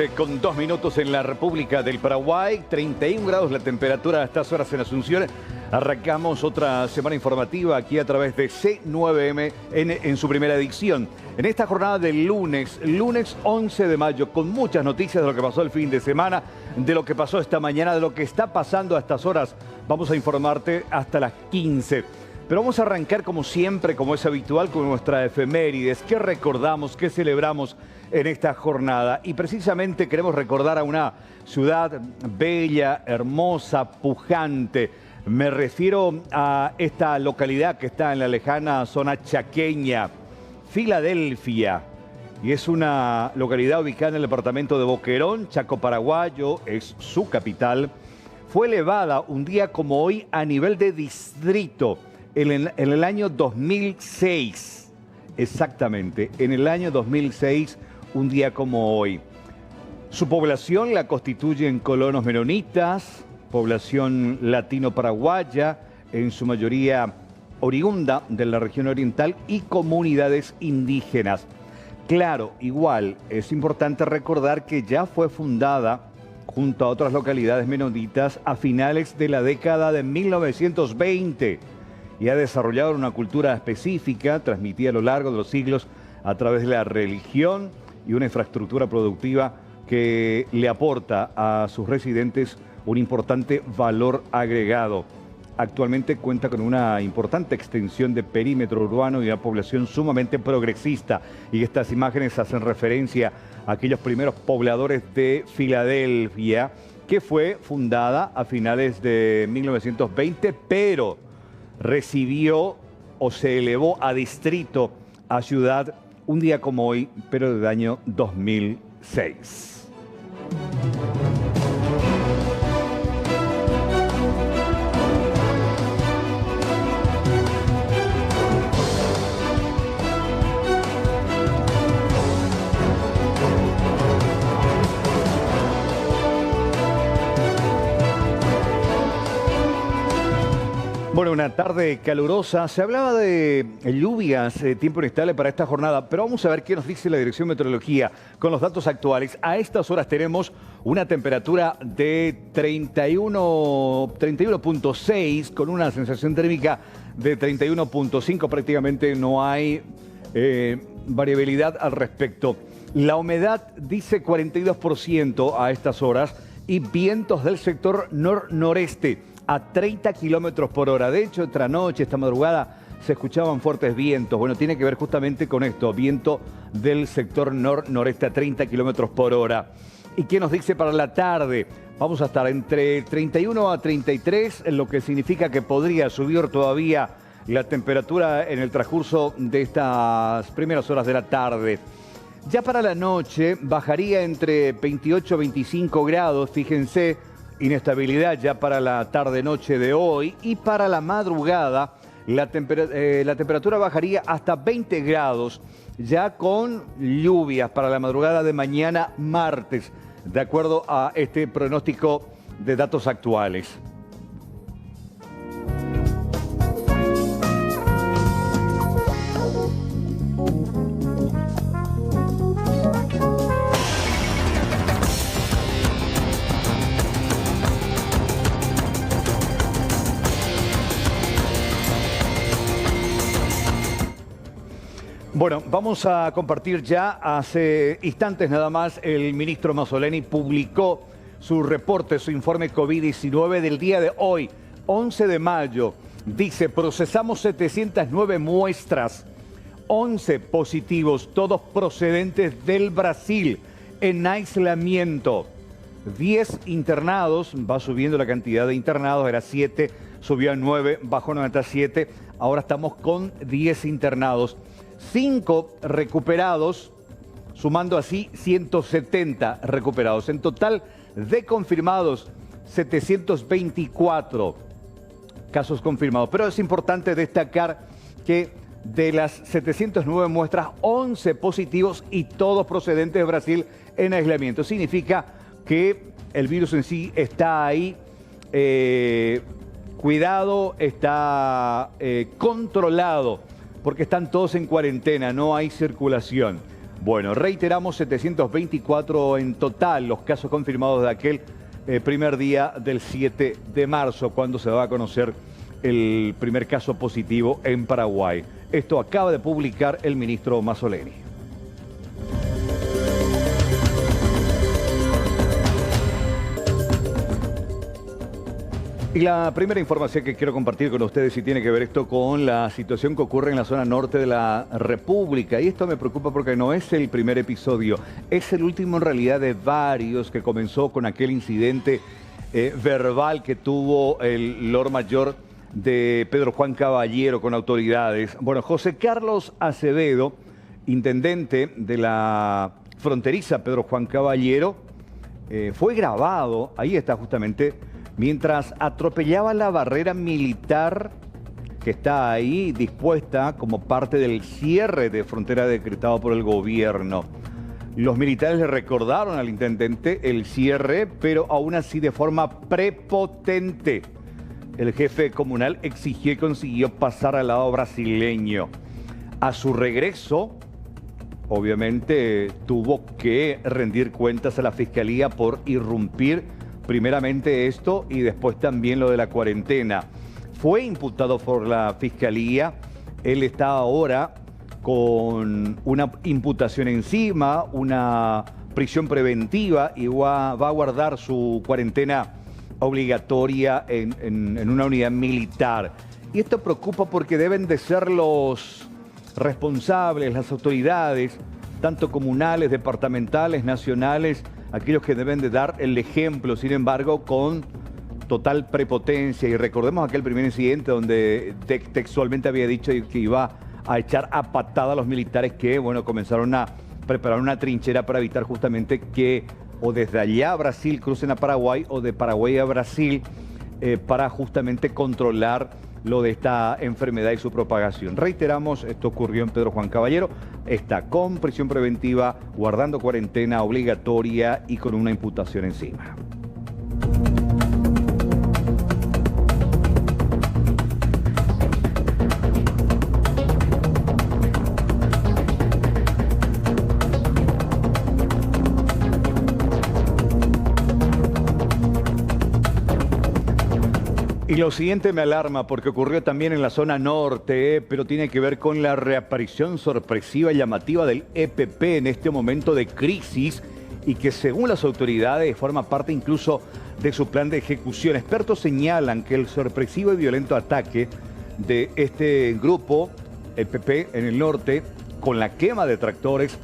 11:02 en la República del Paraguay, 31 grados la temperatura a estas horas en Asunción. Arrancamos otra semana informativa aquí a través de C9M en su primera edición. En esta jornada del lunes 11 de mayo, con muchas noticias de lo que pasó el fin de semana, de lo que pasó esta mañana, de lo que está pasando a estas horas. Vamos a informarte hasta las 15. Pero vamos a arrancar como siempre, como es habitual, con nuestra efemérides. ¿Qué recordamos, qué celebramos en esta jornada? Y precisamente queremos recordar a una ciudad bella, hermosa, pujante. Me refiero a esta localidad que está en la lejana zona chaqueña, Filadelfia. Y es una localidad ubicada en el departamento de Boquerón, Chaco Paraguayo, es su capital. Fue elevada un día como hoy a nivel de distrito en el año 2006. Exactamente, en el año 2006, un día como hoy. Su población la constituyen colonos menonitas, población latino-paraguaya, en su mayoría oriunda de la región oriental, y comunidades indígenas. Claro, igual, es importante recordar que ya fue fundada junto a otras localidades menonitas a finales de la década de 1920 y ha desarrollado una cultura específica transmitida a lo largo de los siglos a través de la religión y una infraestructura productiva que le aporta a sus residentes un importante valor agregado. Actualmente cuenta con una importante extensión de perímetro urbano y una población sumamente progresista. Y estas imágenes hacen referencia a aquellos primeros pobladores de Filadelfia, que fue fundada a finales de 1920, pero recibió o se elevó a distrito, a ciudad, un día como hoy, pero del año 2006. Bueno, una tarde calurosa. Se hablaba de lluvias, tiempo inestable para esta jornada, pero vamos a ver qué nos dice la Dirección de Meteorología con los datos actuales. A estas horas tenemos una temperatura de 31.6 con una sensación térmica de 31.5. Prácticamente no hay variabilidad al respecto. La humedad dice 42% a estas horas y vientos del sector nor-noreste a 30 kilómetros por hora. De hecho, esta noche, esta madrugada, se escuchaban fuertes vientos. Bueno, tiene que ver justamente con esto, viento del sector nor-noreste a 30 kilómetros por hora. ¿Y qué nos dice para la tarde? Vamos a estar entre 31 a 33, lo que significa que podría subir todavía la temperatura en el transcurso de estas primeras horas de la tarde. Ya para la noche bajaría entre 28 y 25 grados, fíjense. Inestabilidad ya para la tarde-noche de hoy, y para la madrugada la temperatura bajaría hasta 20 grados, ya con lluvias para la madrugada de mañana martes, de acuerdo a este pronóstico de datos actuales. Bueno, vamos a compartir ya, hace instantes nada más, el ministro Mazzoleni publicó su reporte, su informe COVID-19 del día de hoy, 11 de mayo. Dice, procesamos 709 muestras, 11 positivos, todos procedentes del Brasil, en aislamiento. 10 internados, va subiendo la cantidad de internados, era 7, subió a 9, bajó 97, ahora estamos con 10 internados. 5 recuperados, sumando así 170 recuperados. En total de confirmados, 724 casos confirmados. Pero es importante destacar que de las 709 muestras, 11 positivos y todos procedentes de Brasil en aislamiento. Significa que el virus en sí está ahí, cuidado, está controlado, porque están todos en cuarentena, no hay circulación. Bueno, reiteramos 724 en total los casos confirmados de aquel primer día del 7 de marzo, cuando se va a conocer el primer caso positivo en Paraguay. Esto acaba de publicar el ministro Mazzoleni. Y la primera información que quiero compartir con ustedes y tiene que ver esto con la situación que ocurre en la zona norte de la República. Y esto me preocupa porque no es el primer episodio, es el último en realidad de varios que comenzó con aquel incidente verbal que tuvo el Lord Mayor de Pedro Juan Caballero con autoridades. Bueno, José Carlos Acevedo, intendente de la fronteriza Pedro Juan Caballero, fue grabado, ahí está justamente, mientras atropellaba la barrera militar que está ahí dispuesta como parte del cierre de frontera decretado por el gobierno. Los militares le recordaron al intendente el cierre, pero aún así de forma prepotente. El jefe comunal exigió y consiguió pasar al lado brasileño. A su regreso, obviamente, tuvo que rendir cuentas a la fiscalía por irrumpir primeramente esto y después también lo de la cuarentena. Fue imputado por la fiscalía. Él está ahora con una imputación encima, una prisión preventiva y va a guardar su cuarentena obligatoria en una unidad militar. Y esto preocupa porque deben de ser los responsables, las autoridades, tanto comunales, departamentales, nacionales, aquellos que deben de dar el ejemplo, sin embargo, con total prepotencia. Y recordemos aquel primer incidente donde textualmente había dicho que iba a echar a patada a los militares que, bueno, comenzaron a preparar una trinchera para evitar justamente que o desde allá a Brasil crucen a Paraguay o de Paraguay a Brasil para justamente controlar lo de esta enfermedad y su propagación. Reiteramos, esto ocurrió en Pedro Juan Caballero, está con prisión preventiva, guardando cuarentena obligatoria y con una imputación encima. Y lo siguiente me alarma porque ocurrió también en la zona norte, pero tiene que ver con la reaparición sorpresiva y llamativa del EPP en este momento de crisis y que según las autoridades forma parte incluso de su plan de ejecución. Expertos señalan que el sorpresivo y violento ataque de este grupo, EPP en el norte, con la quema de tractores,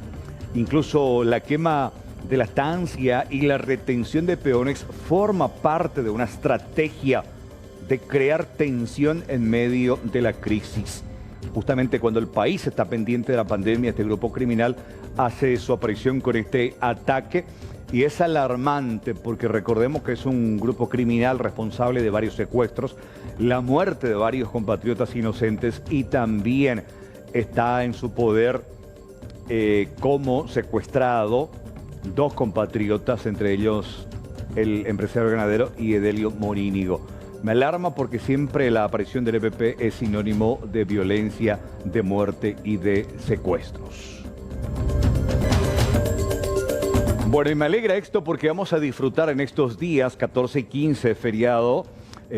incluso la quema de la estancia y la retención de peones, forma parte de una estrategia de crear tensión en medio de la crisis. Justamente cuando el país está pendiente de la pandemia, este grupo criminal hace su aparición con este ataque y es alarmante porque recordemos que es un grupo criminal responsable de varios secuestros, la muerte de varios compatriotas inocentes y también está en su poder como secuestrado dos compatriotas, entre ellos el empresario ganadero y Edelio Morínigo. Me alarma porque siempre la aparición del EPP es sinónimo de violencia, de muerte y de secuestros. Bueno, y me alegra esto porque vamos a disfrutar en estos días, 14 y 15 feriado,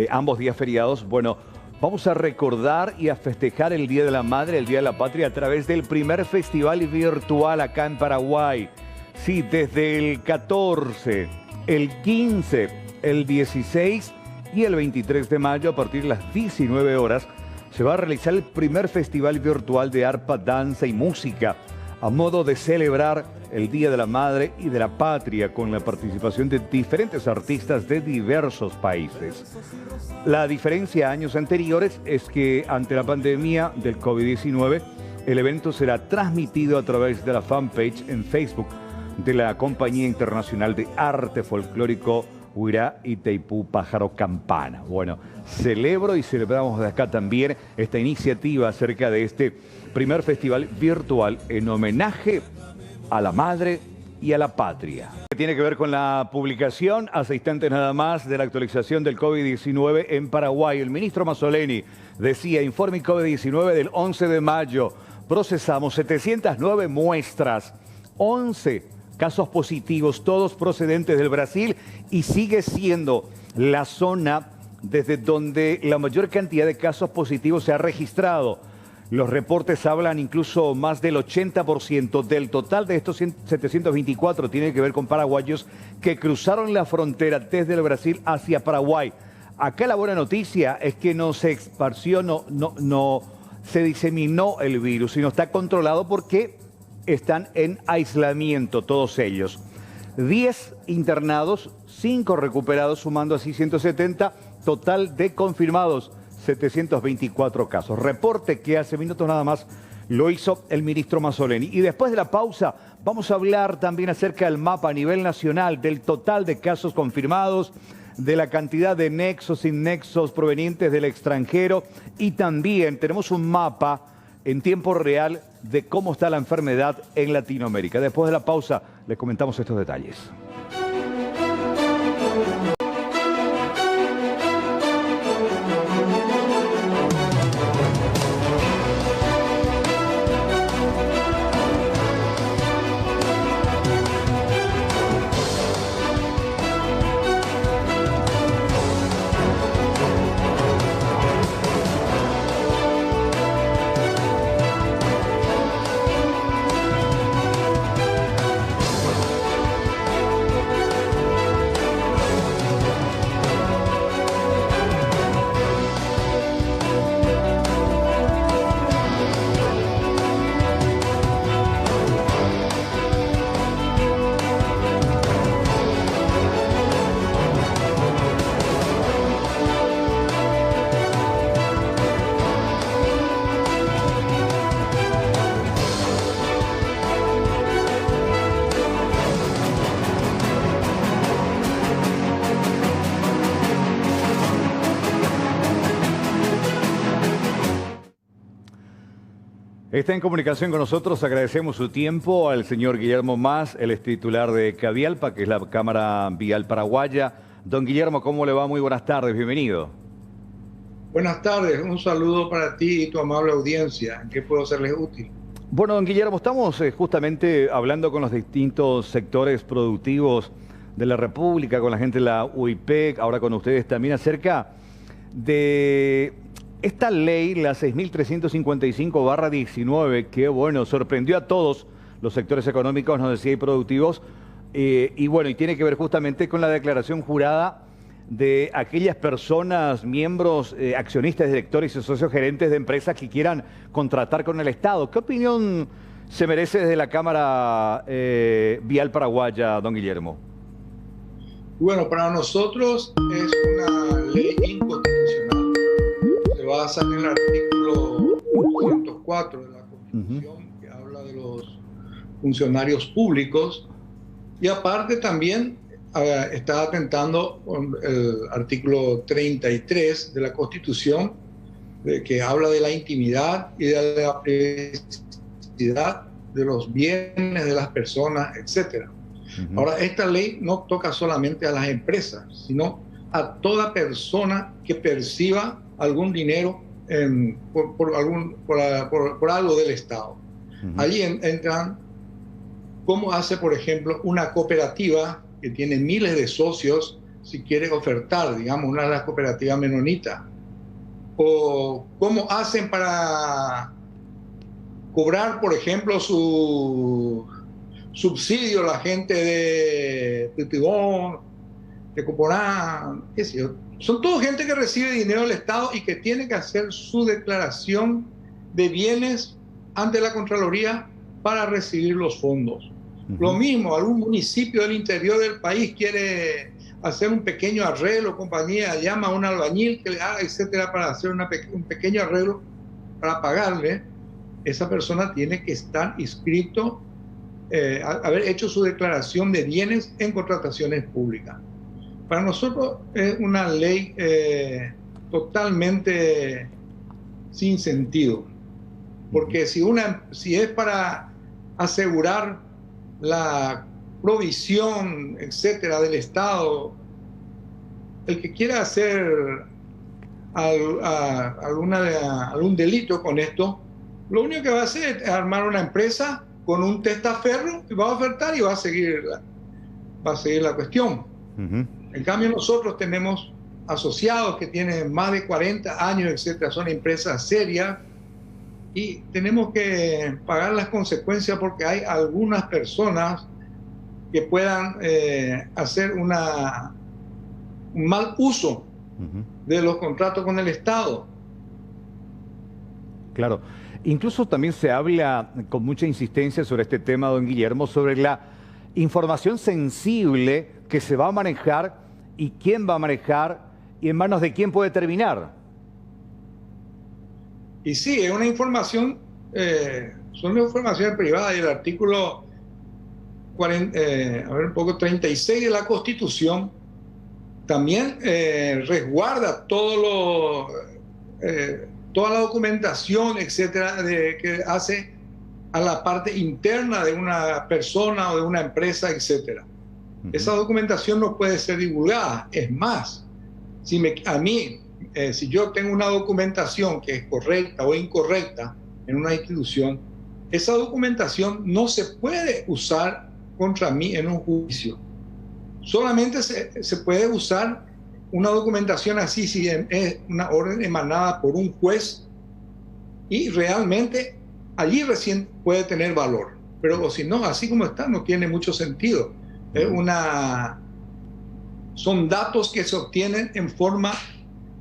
ambos días feriados, bueno, vamos a recordar y a festejar el Día de la Madre, el Día de la Patria, a través del primer festival virtual acá en Paraguay. Sí, desde el 14, el 15, el 16 y el 23 de mayo, a partir de las 19 horas, se va a realizar el primer festival virtual de arpa, danza y música, a modo de celebrar el Día de la Madre y de la Patria, con la participación de diferentes artistas de diversos países. La diferencia a años anteriores es que ante la pandemia del COVID-19, el evento será transmitido a través de la fanpage en Facebook de la Compañía Internacional de Arte Folclórico Huirá Itaipú Pájaro Campana. Bueno, celebro y celebramos de acá también esta iniciativa acerca de este primer festival virtual en homenaje a la madre y a la patria. Tiene que ver con la publicación, hace instantes nada más, de la actualización del COVID-19 en Paraguay. El ministro Mazzoleni decía, informe COVID-19 del 11 de mayo, procesamos 709 muestras 11 casos positivos, todos procedentes del Brasil, y sigue siendo la zona desde donde la mayor cantidad de casos positivos se ha registrado. Los reportes hablan incluso más del 80% del total de estos 724 tiene que ver con paraguayos que cruzaron la frontera desde el Brasil hacia Paraguay. Acá la buena noticia es que no se esparció, no se diseminó el virus, sino está controlado porque están en aislamiento todos ellos. 10 internados, 5 recuperados, sumando así 170, total de confirmados 724 casos. Reporte que hace minutos nada más lo hizo el ministro Mazzoleni. Y después de la pausa vamos a hablar también acerca del mapa a nivel nacional, del total de casos confirmados, de la cantidad de nexos y nexos provenientes del extranjero, y también tenemos un mapa en tiempo real de cómo está la enfermedad en Latinoamérica. Después de la pausa les comentamos estos detalles. Está en comunicación con nosotros, agradecemos su tiempo al señor Guillermo Mas, él es titular de Cavialpa, que es la Cámara Vial Paraguaya. Don Guillermo, ¿cómo le va? Muy buenas tardes, bienvenido. Buenas tardes, un saludo para ti y tu amable audiencia. ¿En qué puedo serles útil? Bueno, don Guillermo, estamos justamente hablando con los distintos sectores productivos de la República, con la gente de la UIPEC, ahora con ustedes también, acerca de esta ley, la 6.355/19, que bueno, sorprendió a todos los sectores económicos, nos decía, y productivos, y bueno, y tiene que ver justamente con la declaración jurada de aquellas personas, miembros, accionistas, directores y socios gerentes de empresas que quieran contratar con el Estado. ¿Qué opinión se merece desde la Cámara Vial Paraguaya, don Guillermo? Bueno, para nosotros es una ley inconstitucional. Se basa en el artículo 104 de la Constitución, que habla de los funcionarios públicos, y aparte también está atentando con el artículo 33 de la Constitución, que habla de la intimidad y de la privacidad de los bienes de las personas, etc. Ahora, esta ley no toca solamente a las empresas, sino a toda persona que perciba algún dinero por algo del Estado. Allí entran cómo hace, por ejemplo, una cooperativa que tiene miles de socios, si quiere ofertar, digamos, una de las cooperativas menonitas, o cómo hacen para cobrar, por ejemplo, su subsidio a la gente de Tutibón, de Coporán, qué sé yo. Son todo gente que recibe dinero del Estado y que tiene que hacer su declaración de bienes ante la Contraloría para recibir los fondos. Lo mismo, algún municipio del interior del país quiere hacer un pequeño arreglo, compañía, llama a un albañil que le haga, etcétera, para hacer un pequeño arreglo para pagarle. Esa persona tiene que estar inscrito, haber hecho su declaración de bienes en contrataciones públicas. Para nosotros es una ley totalmente sin sentido, porque si es para asegurar la provisión, etcétera, del Estado, el que quiera hacer algún delito con esto, lo único que va a hacer es armar una empresa con un testaferro y va a ofertar y va a seguir la cuestión. En cambio, nosotros tenemos asociados que tienen más de 40 años, etcétera, son empresas serias y tenemos que pagar las consecuencias porque hay algunas personas que puedan hacer un mal uso de los contratos con el Estado. Claro. Incluso también se habla con mucha insistencia sobre este tema, don Guillermo, sobre la información sensible que se va a manejar y quién va a manejar y en manos de quién puede terminar. Y sí, es una información, son informaciones privadas y el artículo 36 de la Constitución también resguarda toda la documentación, etcétera, que hace a la parte interna de una persona o de una empresa, etcétera. Esa documentación no puede ser divulgada. Es más, si yo tengo una documentación que es correcta o incorrecta en una institución, esa documentación no se puede usar contra mí en un juicio. Solamente se puede usar una documentación así si es una orden emanada por un juez y realmente allí recién puede tener valor. Pero si no, así como está, no tiene mucho sentido. Son datos que se obtienen en forma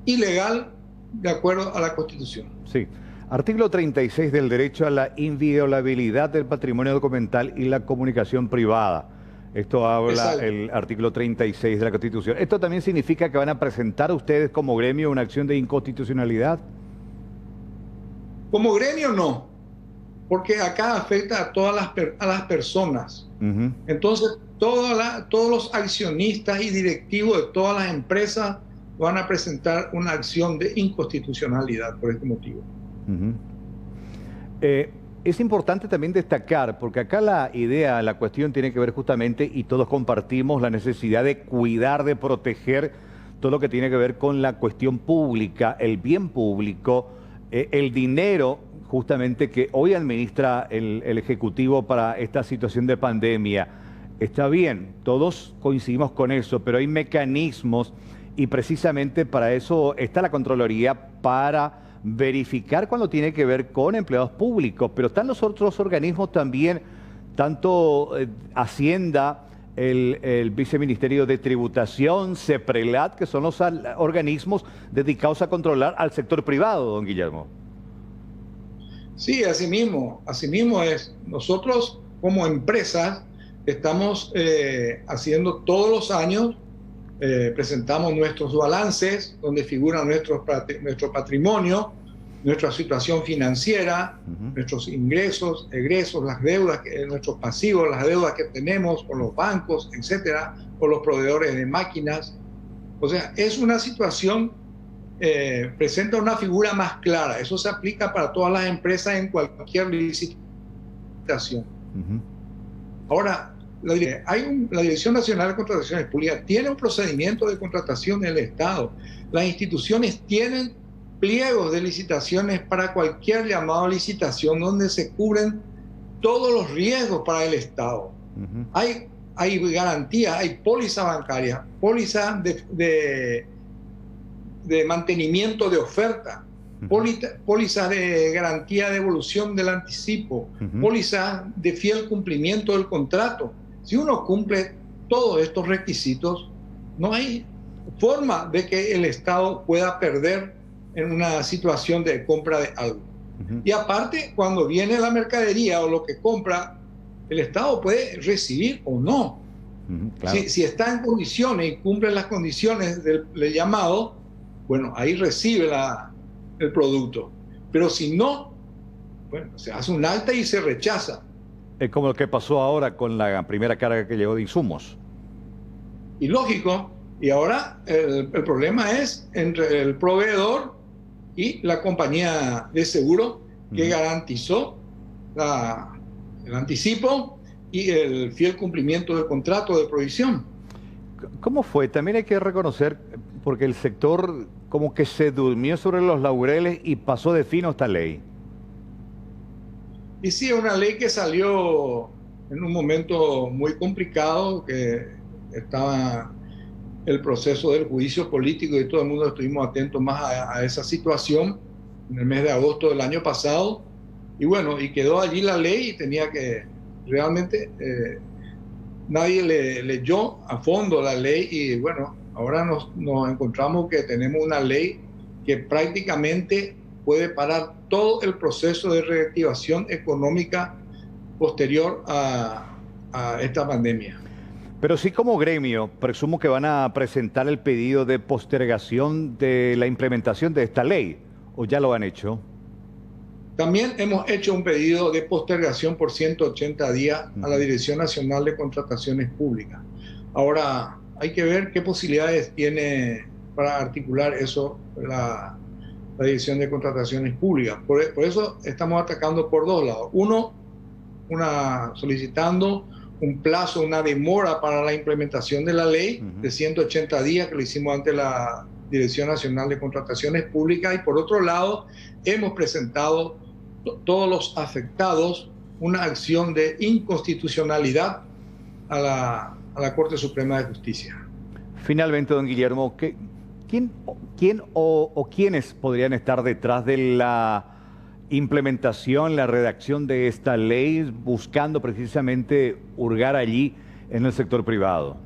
ilegal de acuerdo a la Constitución. Sí. Artículo 36 del derecho a la inviolabilidad del patrimonio documental y la comunicación privada. Esto habla el artículo 36 de la Constitución. ¿Esto también significa que van a presentar ustedes como gremio una acción de inconstitucionalidad? Como gremio no, porque acá afecta a todas las personas. Entonces, todos los accionistas y directivos de todas las empresas van a presentar una acción de inconstitucionalidad por este motivo. Es importante también destacar, porque acá la idea, la cuestión tiene que ver justamente, y todos compartimos la necesidad de cuidar, de proteger todo lo que tiene que ver con la cuestión pública, el bien público, el dinero justamente que hoy administra el Ejecutivo para esta situación de pandemia. Está bien, todos coincidimos con eso, pero hay mecanismos y precisamente para eso está la Contraloría, para verificar cuando tiene que ver con empleados públicos, pero están los otros organismos también, tanto Hacienda, el Viceministerio de Tributación, CEPRELAT, que son los organismos dedicados a controlar al sector privado, don Guillermo. Sí, así mismo es. Nosotros como empresas estamos haciendo todos los años, presentamos nuestros balances donde figura nuestro patrimonio, nuestra situación financiera, nuestros ingresos, egresos, las deudas, nuestros pasivos, las deudas que tenemos con los bancos, etcétera, con los proveedores de máquinas. O sea, es una situación, presenta una figura más clara. Eso se aplica para todas las empresas en cualquier licitación. Ahora, la Dirección Nacional de Contrataciones Públicas tiene un procedimiento de contratación del Estado. Las instituciones tienen pliegos de licitaciones para cualquier llamado a licitación donde se cubren todos los riesgos para el Estado. Hay garantías, hay póliza bancaria, póliza de mantenimiento de oferta, póliza de garantía de devolución del anticipo, póliza de fiel cumplimiento del contrato. Si uno cumple todos estos requisitos, no hay forma de que el Estado pueda perder en una situación de compra de algo. Y aparte, cuando viene la mercadería o lo que compra, el Estado puede recibir o no. Claro. Si está en condiciones y cumple las condiciones del llamado, bueno, ahí recibe el producto. Pero si no, bueno, se hace un alta y se rechaza. Es como lo que pasó ahora con la primera carga que llegó de insumos. Y lógico, y ahora el problema es entre el proveedor y la compañía de seguro que garantizó el anticipo y el fiel cumplimiento del contrato de provisión. ¿Cómo fue? También hay que reconocer, porque el sector como que se durmió sobre los laureles y pasó de fino esta ley. Y sí, es una ley que salió en un momento muy complicado, que estaba el proceso del juicio político y todo el mundo estuvimos atentos más a esa situación en el mes de agosto del año pasado. Y bueno, y quedó allí la ley y tenía que realmente... nadie leyó a fondo la ley y bueno, ahora nos encontramos que tenemos una ley que prácticamente puede parar todo el proceso de reactivación económica posterior a esta pandemia. Pero sí, como gremio, presumo que van a presentar el pedido de postergación de la implementación de esta ley, ¿o ya lo han hecho? También hemos hecho un pedido de postergación por 180 días a la Dirección Nacional de Contrataciones Públicas. Ahora, hay que ver qué posibilidades tiene para articular eso la Dirección de Contrataciones Públicas. Por eso estamos atacando por dos lados. Uno, solicitando un plazo, una demora para la implementación de la ley de 180 días, que lo hicimos ante la Dirección Nacional de Contrataciones Públicas. Y por otro lado, hemos presentado todos los afectados una acción de inconstitucionalidad a la Corte Suprema de Justicia. Finalmente, don Guillermo, ¿quién o quiénes podrían estar detrás de la implementación, la redacción de esta ley, buscando precisamente hurgar allí en el sector privado?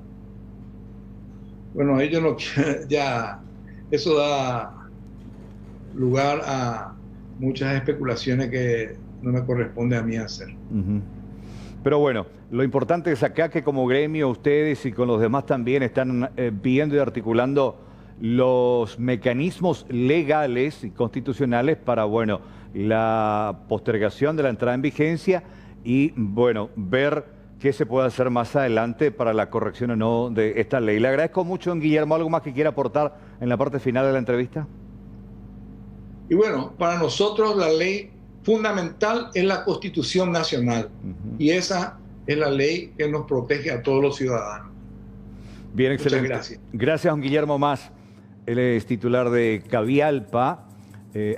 Bueno, ellos no, ya eso da lugar a muchas especulaciones que no me corresponde a mí hacer. Pero bueno, lo importante es acá que como gremio ustedes y con los demás también están viendo y articulando los mecanismos legales y constitucionales para, bueno, la postergación de la entrada en vigencia y, bueno, ver qué se puede hacer más adelante para la corrección o no de esta ley. Le agradezco mucho, don Guillermo. ¿Algo más que quiera aportar en la parte final de la entrevista? Y bueno, para nosotros la ley fundamental es la Constitución Nacional. Y esa es la ley que nos protege a todos los ciudadanos. Bien, excelente. Muchas gracias. Gracias, don Guillermo Mas. Él es titular de Cavialpa,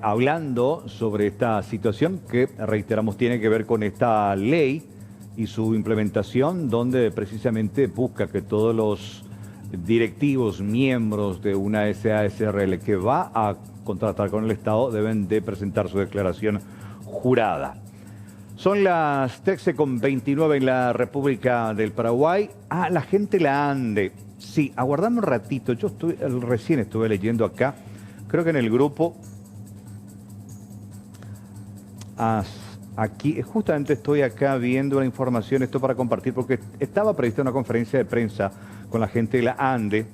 hablando sobre esta situación que, reiteramos, tiene que ver con esta ley y su implementación, donde precisamente busca que todos los directivos, miembros de una SASRL que va a contratar con el Estado deben de presentar su declaración jurada. Son las 13:29 en la República del Paraguay. La gente la ande. Sí, aguardame un ratito. Yo recién estuve leyendo acá, creo que en el grupo. Aquí, justamente estoy acá viendo una información, esto para compartir, porque estaba prevista una conferencia de prensa con la gente de la ANDE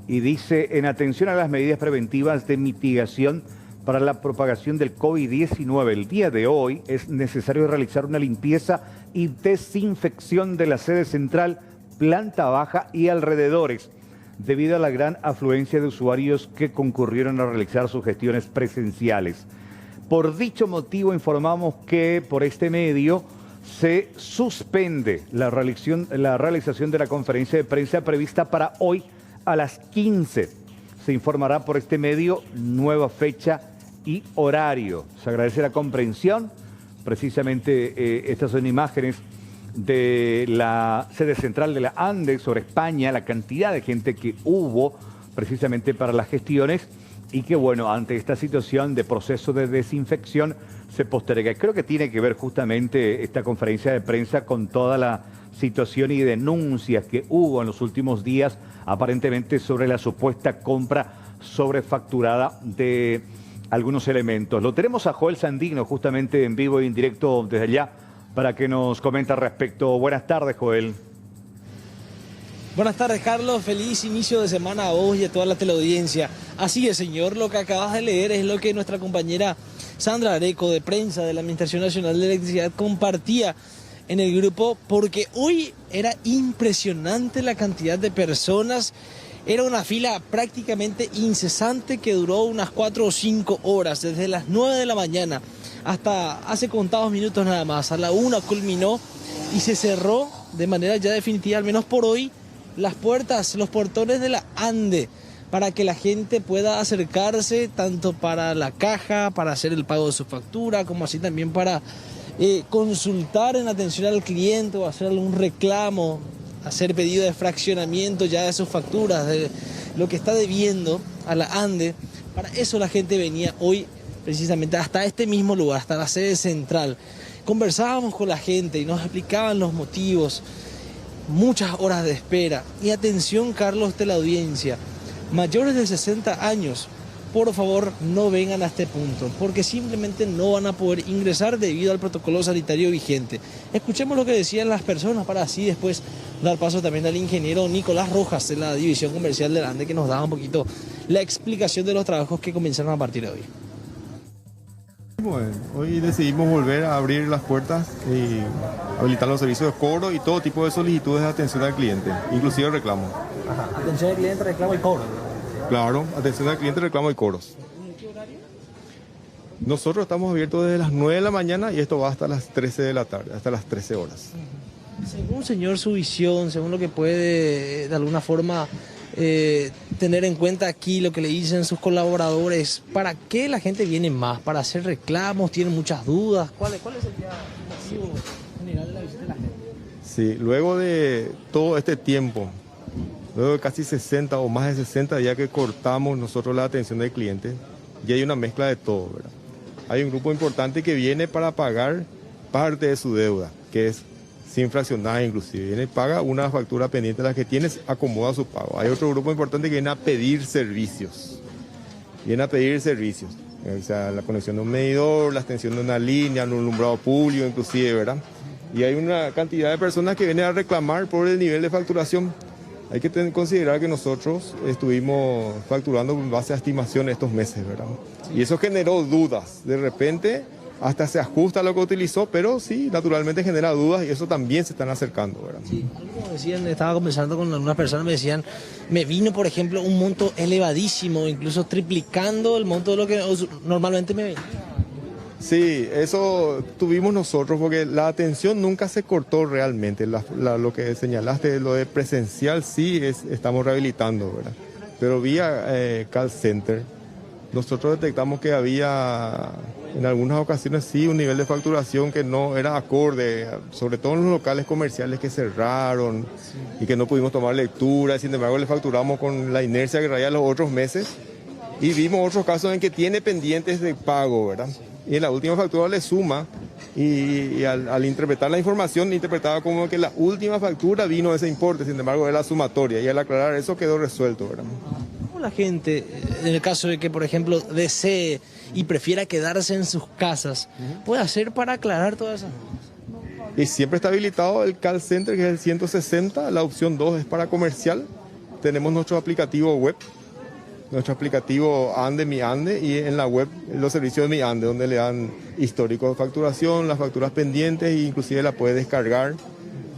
y dice: en atención a las medidas preventivas de mitigación para la propagación del COVID-19, el día de hoy es necesario realizar una limpieza y desinfección de la sede central, planta baja y alrededores, debido a la gran afluencia de usuarios que concurrieron a realizar sus gestiones presenciales. Por dicho motivo, informamos que por este medio se suspende la realización de la conferencia de prensa prevista para hoy a las 15. Se informará por este medio nueva fecha y horario. Se agradece la comprensión. Precisamente estas son imágenes de la sede central de la ANDE sobre España, la cantidad de gente que hubo precisamente para las gestiones y que, bueno, ante esta situación de proceso de desinfección se posterga. Creo que tiene que ver justamente esta conferencia de prensa con toda la situación y denuncias que hubo en los últimos días, aparentemente sobre la supuesta compra sobrefacturada de algunos elementos. Lo tenemos a Joel Sandino justamente en vivo y en directo desde allá para que nos comente al respecto. Buenas tardes, Joel. Buenas tardes, Carlos. Feliz inicio de semana a vos y a toda la teleaudiencia. Así es, señor. Lo que acabas de leer es lo que nuestra compañera Sandra Areco, de prensa de la Administración Nacional de Electricidad, compartía en el grupo, porque hoy era impresionante la cantidad de personas. Era una fila prácticamente incesante que duró unas 4 o 5 horas, desde las 9 de la mañana hasta hace contados minutos nada más. A la 1 culminó y se cerró de manera ya definitiva, al menos por hoy, las puertas, los portones de la ANDE, para que la gente pueda acercarse tanto para la caja, para hacer el pago de su factura, como así también para consultar en atención al cliente o hacer algún reclamo, hacer pedido de fraccionamiento ya de sus facturas, de lo que está debiendo a la ANDE. Para eso la gente venía hoy precisamente hasta este mismo lugar, hasta la sede central. Conversábamos con la gente y nos explicaban los motivos, muchas horas de espera. Y atención, Carlos, de la audiencia, mayores de 60 años, por favor no vengan a este punto, porque simplemente no van a poder ingresar debido al protocolo sanitario vigente. Escuchemos lo que decían las personas para así después dar paso también al ingeniero Nicolás Rojas de la División Comercial de la ANDE, que nos daba un poquito la explicación de los trabajos que comenzaron a partir de hoy. Bueno, hoy decidimos volver a abrir las puertas y habilitar los servicios de cobro y todo tipo de solicitudes de atención al cliente, inclusive reclamos. Ajá. Atención al cliente, reclamo y cobro. Claro, atención al cliente, reclamo y cobros. ¿En qué horario? Nosotros estamos abiertos desde las 9 de la mañana y esto va hasta las 13 de la tarde, hasta las 13 horas. Según, señor, su visión, según lo que puede de alguna forma tener en cuenta aquí, lo que le dicen sus colaboradores, ¿para qué la gente viene más? ¿Para hacer reclamos? ¿Tienen muchas dudas? ¿Cuál sería el motivo general de la visita de la gente? Sí, luego de todo este tiempo, luego de casi 60 o más de 60 días que cortamos nosotros la atención del cliente, ya hay una mezcla de todo, ¿verdad? Hay un grupo importante que viene para pagar parte de su deuda, que es sin fraccionar inclusive. Viene y paga una factura pendiente de la que tienes, acomoda su pago. Hay otro grupo importante que viene a pedir servicios. O sea, la conexión de un medidor, la extensión de una línea, un alumbrado público inclusive, ¿verdad? Y hay una cantidad de personas que vienen a reclamar por el nivel de facturación. Hay que considerar que nosotros estuvimos facturando en base a estimaciones estos meses, ¿verdad? Sí. Y eso generó dudas. De repente hasta se ajusta a lo que utilizó, pero sí, naturalmente genera dudas y eso también se están acercando, ¿verdad? Sí, como decían, estaba conversando con algunas personas, me decían, me vino, por ejemplo, un monto elevadísimo, incluso triplicando el monto de lo que normalmente me venía. Sí, eso tuvimos nosotros porque la atención nunca se cortó realmente. Lo que señalaste, lo de presencial sí estamos rehabilitando, ¿verdad? Pero vía call center, nosotros detectamos que había en algunas ocasiones sí un nivel de facturación que no era acorde, sobre todo en los locales comerciales que cerraron y que no pudimos tomar lectura. Sin embargo, le facturamos con la inercia que traía los otros meses y vimos otros casos en que tiene pendientes de pago, ¿verdad? Y en la última factura le suma y al interpretar la información interpretaba como que la última factura vino ese importe, sin embargo era la sumatoria y al aclarar eso quedó resuelto, ¿verdad? ¿Cómo la gente, en el caso de que por ejemplo desee y prefiera quedarse en sus casas, puede hacer para aclarar todas esas cosas? Y siempre está habilitado el call center que es el 160, la opción 2 es para comercial, tenemos nuestro aplicativo web. Nuestro aplicativo ANDE, Mi ANDE, y en la web los servicios de Mi ANDE, donde le dan histórico de facturación, las facturas pendientes e inclusive la puede descargar.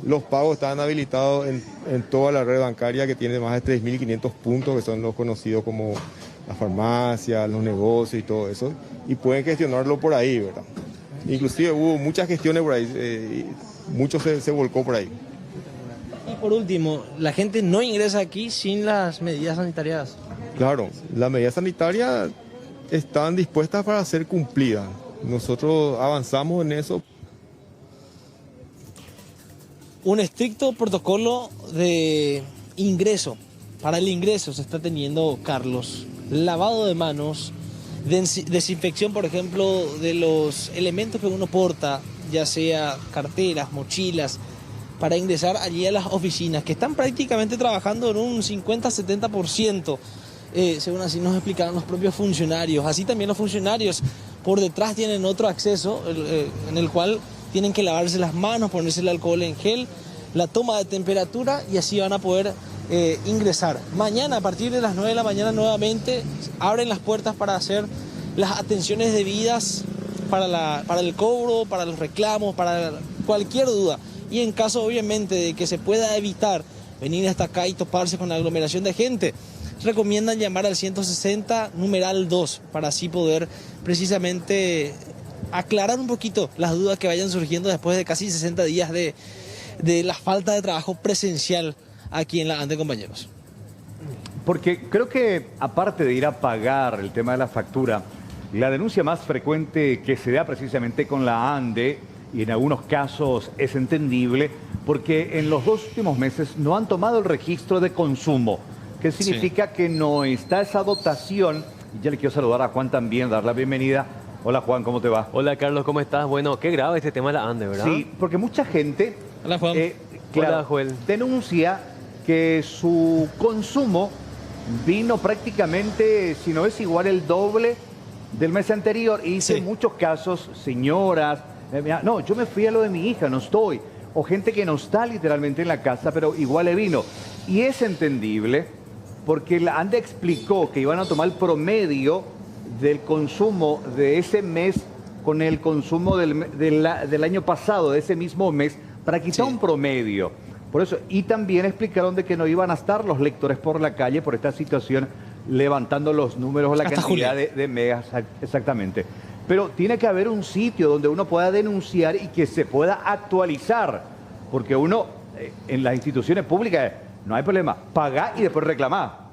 Los pagos están habilitados en toda la red bancaria que tiene más de 3.500 puntos, que son los conocidos como las farmacias, los negocios y todo eso, y pueden gestionarlo por ahí, ¿verdad? Inclusive hubo muchas gestiones por ahí, mucho se volcó por ahí. Y por último, la gente no ingresa aquí sin las medidas sanitarias. Claro, las medidas sanitarias están dispuestas para ser cumplidas. Nosotros avanzamos en eso. Un estricto protocolo de ingreso. Para el ingreso se está teniendo, Carlos, lavado de manos, desinfección, por ejemplo, de los elementos que uno porta, ya sea carteras, mochilas, para ingresar allí a las oficinas, que están prácticamente trabajando en un 50-70%. Según así nos explicaron los propios funcionarios. Así también los funcionarios por detrás tienen otro acceso en el cual tienen que lavarse las manos, ponerse el alcohol en gel, la toma de temperatura y así van a poder ingresar. Mañana a partir de las 9 de la mañana nuevamente abren las puertas para hacer las atenciones debidas para el cobro, para los reclamos, para cualquier duda. Y en caso obviamente de que se pueda evitar venir hasta acá y toparse con la aglomeración de gente, recomiendan llamar al 160 numeral 2 para así poder precisamente aclarar un poquito las dudas que vayan surgiendo después de casi 60 días de la falta de trabajo presencial aquí en la ANDE, compañeros. Porque creo que aparte de ir a pagar el tema de la factura, la denuncia más frecuente que se da precisamente con la ANDE y en algunos casos es entendible, porque en los 2 últimos meses no han tomado el registro de consumo, que significa que no está esa dotación. Y ya le quiero saludar a Juan también, dar la bienvenida. Hola Juan, ¿cómo te va? Hola Carlos, ¿cómo estás? Bueno, qué grave este tema de la ANDE, ¿verdad? Sí, porque mucha gente Hola, Juan. claro, Hola, Joel. denuncia que su consumo vino prácticamente, si no es igual, el doble del mes anterior. Y dice en muchos casos, señoras, mira, no, yo me fui a lo de mi hija, no estoy. O gente que no está literalmente en la casa, pero igual le vino. Y es entendible, porque la ANDE explicó que iban a tomar el promedio del consumo de ese mes con el consumo del año pasado, de ese mismo mes, para quitar un promedio. Por eso, y también explicaron de que no iban a estar los lectores por la calle por esta situación, levantando los números o la Hasta cantidad de megas, exactamente. Pero tiene que haber un sitio donde uno pueda denunciar y que se pueda actualizar, porque uno, en las instituciones públicas, no hay problema, pagar y después reclamar.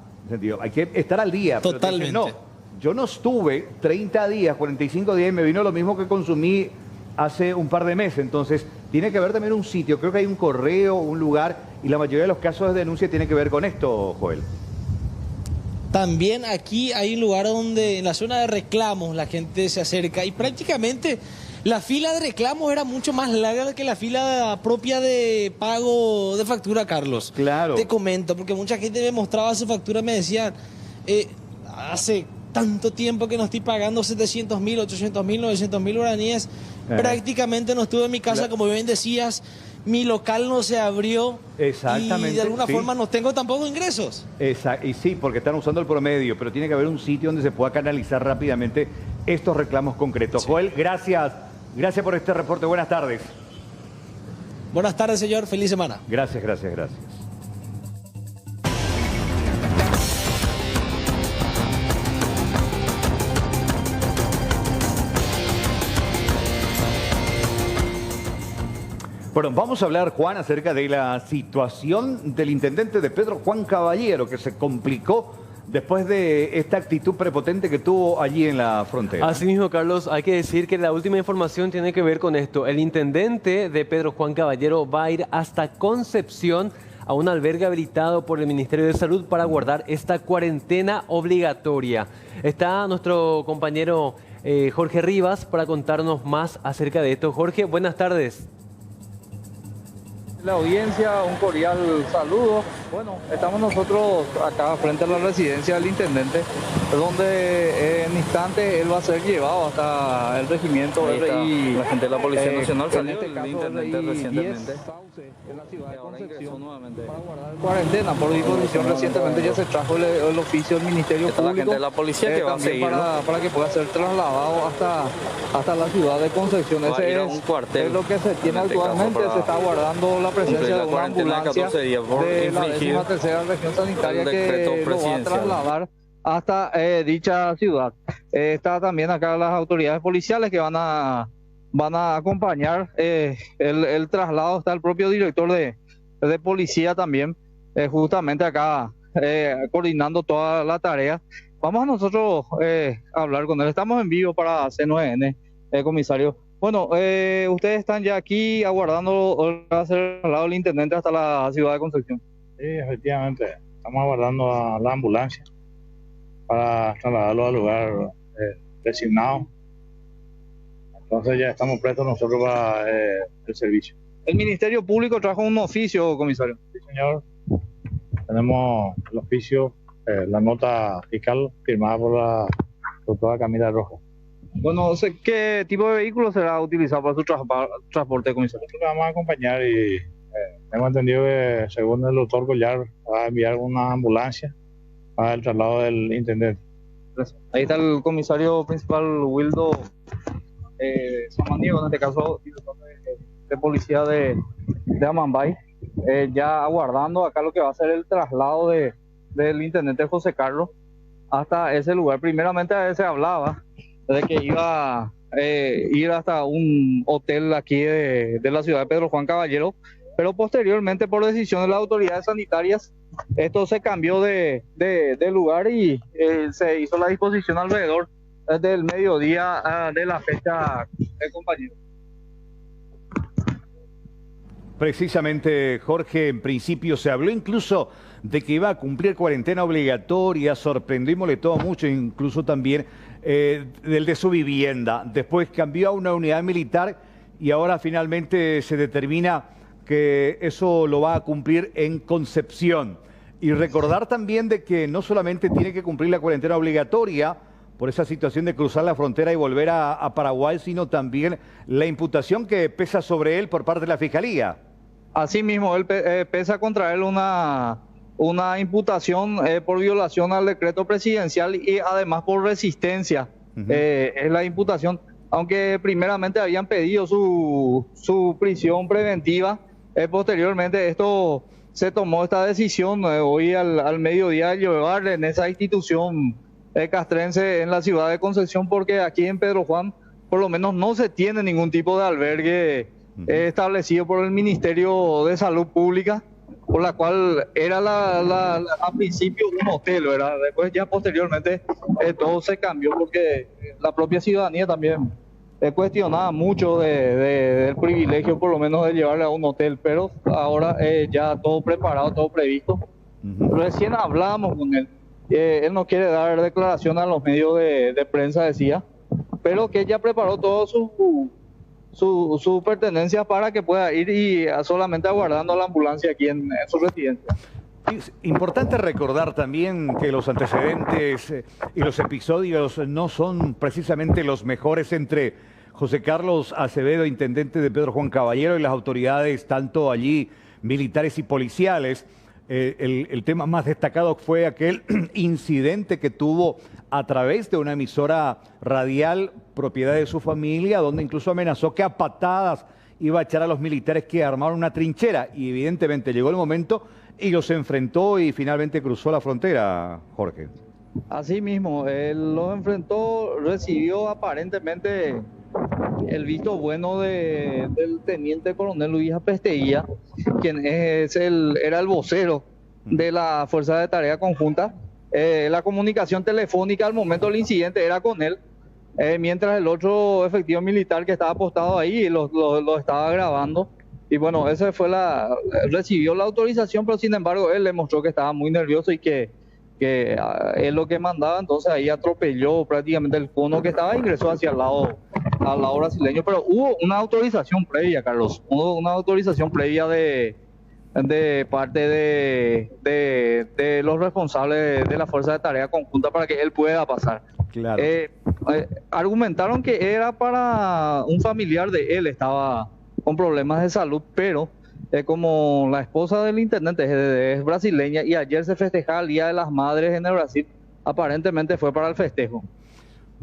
Hay que estar al día. Totalmente. Pero dicen, no, yo no estuve 30 días, 45 días y me vino lo mismo que consumí hace un par de meses. Entonces, tiene que haber también un sitio, creo que hay un correo, un lugar, y la mayoría de los casos de denuncia tiene que ver con esto, Joel. También aquí hay un lugar donde en la zona de reclamos la gente se acerca y prácticamente la fila de reclamos era mucho más larga que la fila propia de pago de factura, Carlos. Claro. Te comento, porque mucha gente me mostraba su factura y me decían, hace tanto tiempo que no estoy pagando 700.000, 800.000, 900.000 guaraníes. Prácticamente no estuve en mi casa, como bien decías. Mi local no se abrió. Exactamente. Y de alguna forma no tengo tampoco ingresos. Y sí, porque están usando el promedio, pero tiene que haber un sitio donde se pueda canalizar rápidamente estos reclamos concretos. Joel, gracias. Gracias por este reporte. Buenas tardes. Buenas tardes, señor. Feliz semana. Gracias, gracias, gracias. Bueno, vamos a hablar, Juan, acerca de la situación del intendente de Pedro Juan Caballero, que se complicó después de esta actitud prepotente que tuvo allí en la frontera. Así mismo, Carlos, hay que decir que la última información tiene que ver con esto. El intendente de Pedro Juan Caballero va a ir hasta Concepción a un albergue habilitado por el Ministerio de Salud para guardar esta cuarentena obligatoria. Está nuestro compañero Jorge Rivas para contarnos más acerca de esto. Jorge, buenas tardes. La audiencia, un cordial saludo. Bueno, estamos nosotros acá frente a la residencia del intendente, donde en instante él va a ser llevado hasta el regimiento RI. La gente de la Policía Nacional salió este del intendente recientemente. En la ciudad de Concepción para guardar cuarentena por disposición. Recientemente ya se trajo el oficio del Ministerio Esta es Público. la gente de la policía que va a seguir, para que pueda ser trasladado hasta la ciudad de Concepción. Va a ir a un Ese cuartel, es lo que se tiene en este caso, actualmente. para Se está guardando la presencia la de una cuarentena de ambulancia 14 días por de la infringir 13ª región sanitaria el decreto que lo va a presidencial. trasladar hasta dicha ciudad. Está también acá las autoridades policiales que van a acompañar el traslado. Está el propio director de policía también, justamente acá coordinando toda la tarea. Vamos a nosotros a hablar con él. Estamos en vivo para C9N, comisario. Bueno, ustedes están ya aquí aguardando hacer el traslado del intendente hasta la ciudad de Concepción. Sí, efectivamente. Estamos aguardando a la ambulancia para trasladarlo al lugar designado. Entonces ya estamos prestos nosotros para el servicio. El Ministerio Público trajo un oficio, comisario. Sí, señor. Tenemos el oficio, la nota fiscal firmada por la doctora Camila Rojas. Bueno, no sé qué tipo de vehículo será utilizado para su transporte, comisario. Nosotros le vamos a acompañar y tengo entendido que según el doctor Collar va a enviar una ambulancia para el traslado del intendente. Ahí está el comisario principal Wildo Samaniego, en este caso director de policía de Amambay, ya aguardando acá lo que va a ser el traslado del intendente José Carlos hasta ese lugar. Primeramente a veces hablaba de que iba a ir hasta un hotel aquí de la ciudad de Pedro Juan Caballero, pero posteriormente por decisión de las autoridades sanitarias esto se cambió de lugar y se hizo la disposición alrededor del mediodía de la fecha, compañero. precisamente, Jorge, en principio se habló incluso de que iba a cumplir cuarentena obligatoria, sorprendió y molestó mucho, incluso también del de su vivienda. Después cambió a una unidad militar y ahora finalmente se determina que eso lo va a cumplir en Concepción. Y recordar también de que no solamente tiene que cumplir la cuarentena obligatoria por esa situación de cruzar la frontera y volver a Paraguay, sino también la imputación que pesa sobre él por parte de la Fiscalía. Asimismo, él pesa contra él una imputación por violación al decreto presidencial y además por resistencia. Es la imputación, aunque primeramente habían pedido su prisión preventiva. Posteriormente esto se tomó esta decisión hoy al mediodía de llevarle en esa institución castrense en la ciudad de Concepción, porque aquí en Pedro Juan por lo menos no se tiene ningún tipo de albergue establecido por el Ministerio de Salud Pública, por la cual era a principio un hotel, ¿verdad? Después ya posteriormente todo se cambió porque la propia ciudadanía también cuestionaba mucho del privilegio por lo menos de llevarle a un hotel, pero ahora ya todo preparado, todo previsto. Recién hablábamos con él, él no quiere dar declaración a los medios de prensa, decía, pero que ya preparó todo su pertenencia para que pueda ir y solamente aguardando la ambulancia aquí en su residencia. Es importante recordar también que los antecedentes y los episodios no son precisamente los mejores entre José Carlos Acevedo, intendente de Pedro Juan Caballero, y las autoridades, tanto allí militares y policiales. El tema más destacado fue aquel incidente que tuvo a través de una emisora radial propiedad de su familia, donde incluso amenazó que a patadas iba a echar a los militares que armaron una trinchera. Y evidentemente llegó el momento y los enfrentó y finalmente cruzó la frontera, Jorge. Así mismo, él los enfrentó, recibió aparentemente el visto bueno del teniente coronel Luis Apesteguía, quien era el vocero de la Fuerza de Tarea Conjunta. La comunicación telefónica al momento del incidente era con él, mientras el otro efectivo militar que estaba apostado ahí lo estaba grabando. Y bueno, recibió la autorización, pero sin embargo él le mostró que estaba muy nervioso y que es lo que mandaba. Entonces ahí atropelló prácticamente el cono que estaba, ingresó hacia al lado brasileño, pero hubo una autorización previa, Carlos, hubo una autorización previa de parte de los responsables de la Fuerza de Tarea Conjunta para que él pueda pasar. Claro. Argumentaron que era para un familiar de él, estaba con problemas de salud, pero como la esposa del intendente es brasileña y ayer se festejaba el Día de las Madres en el Brasil, aparentemente fue para el festejo.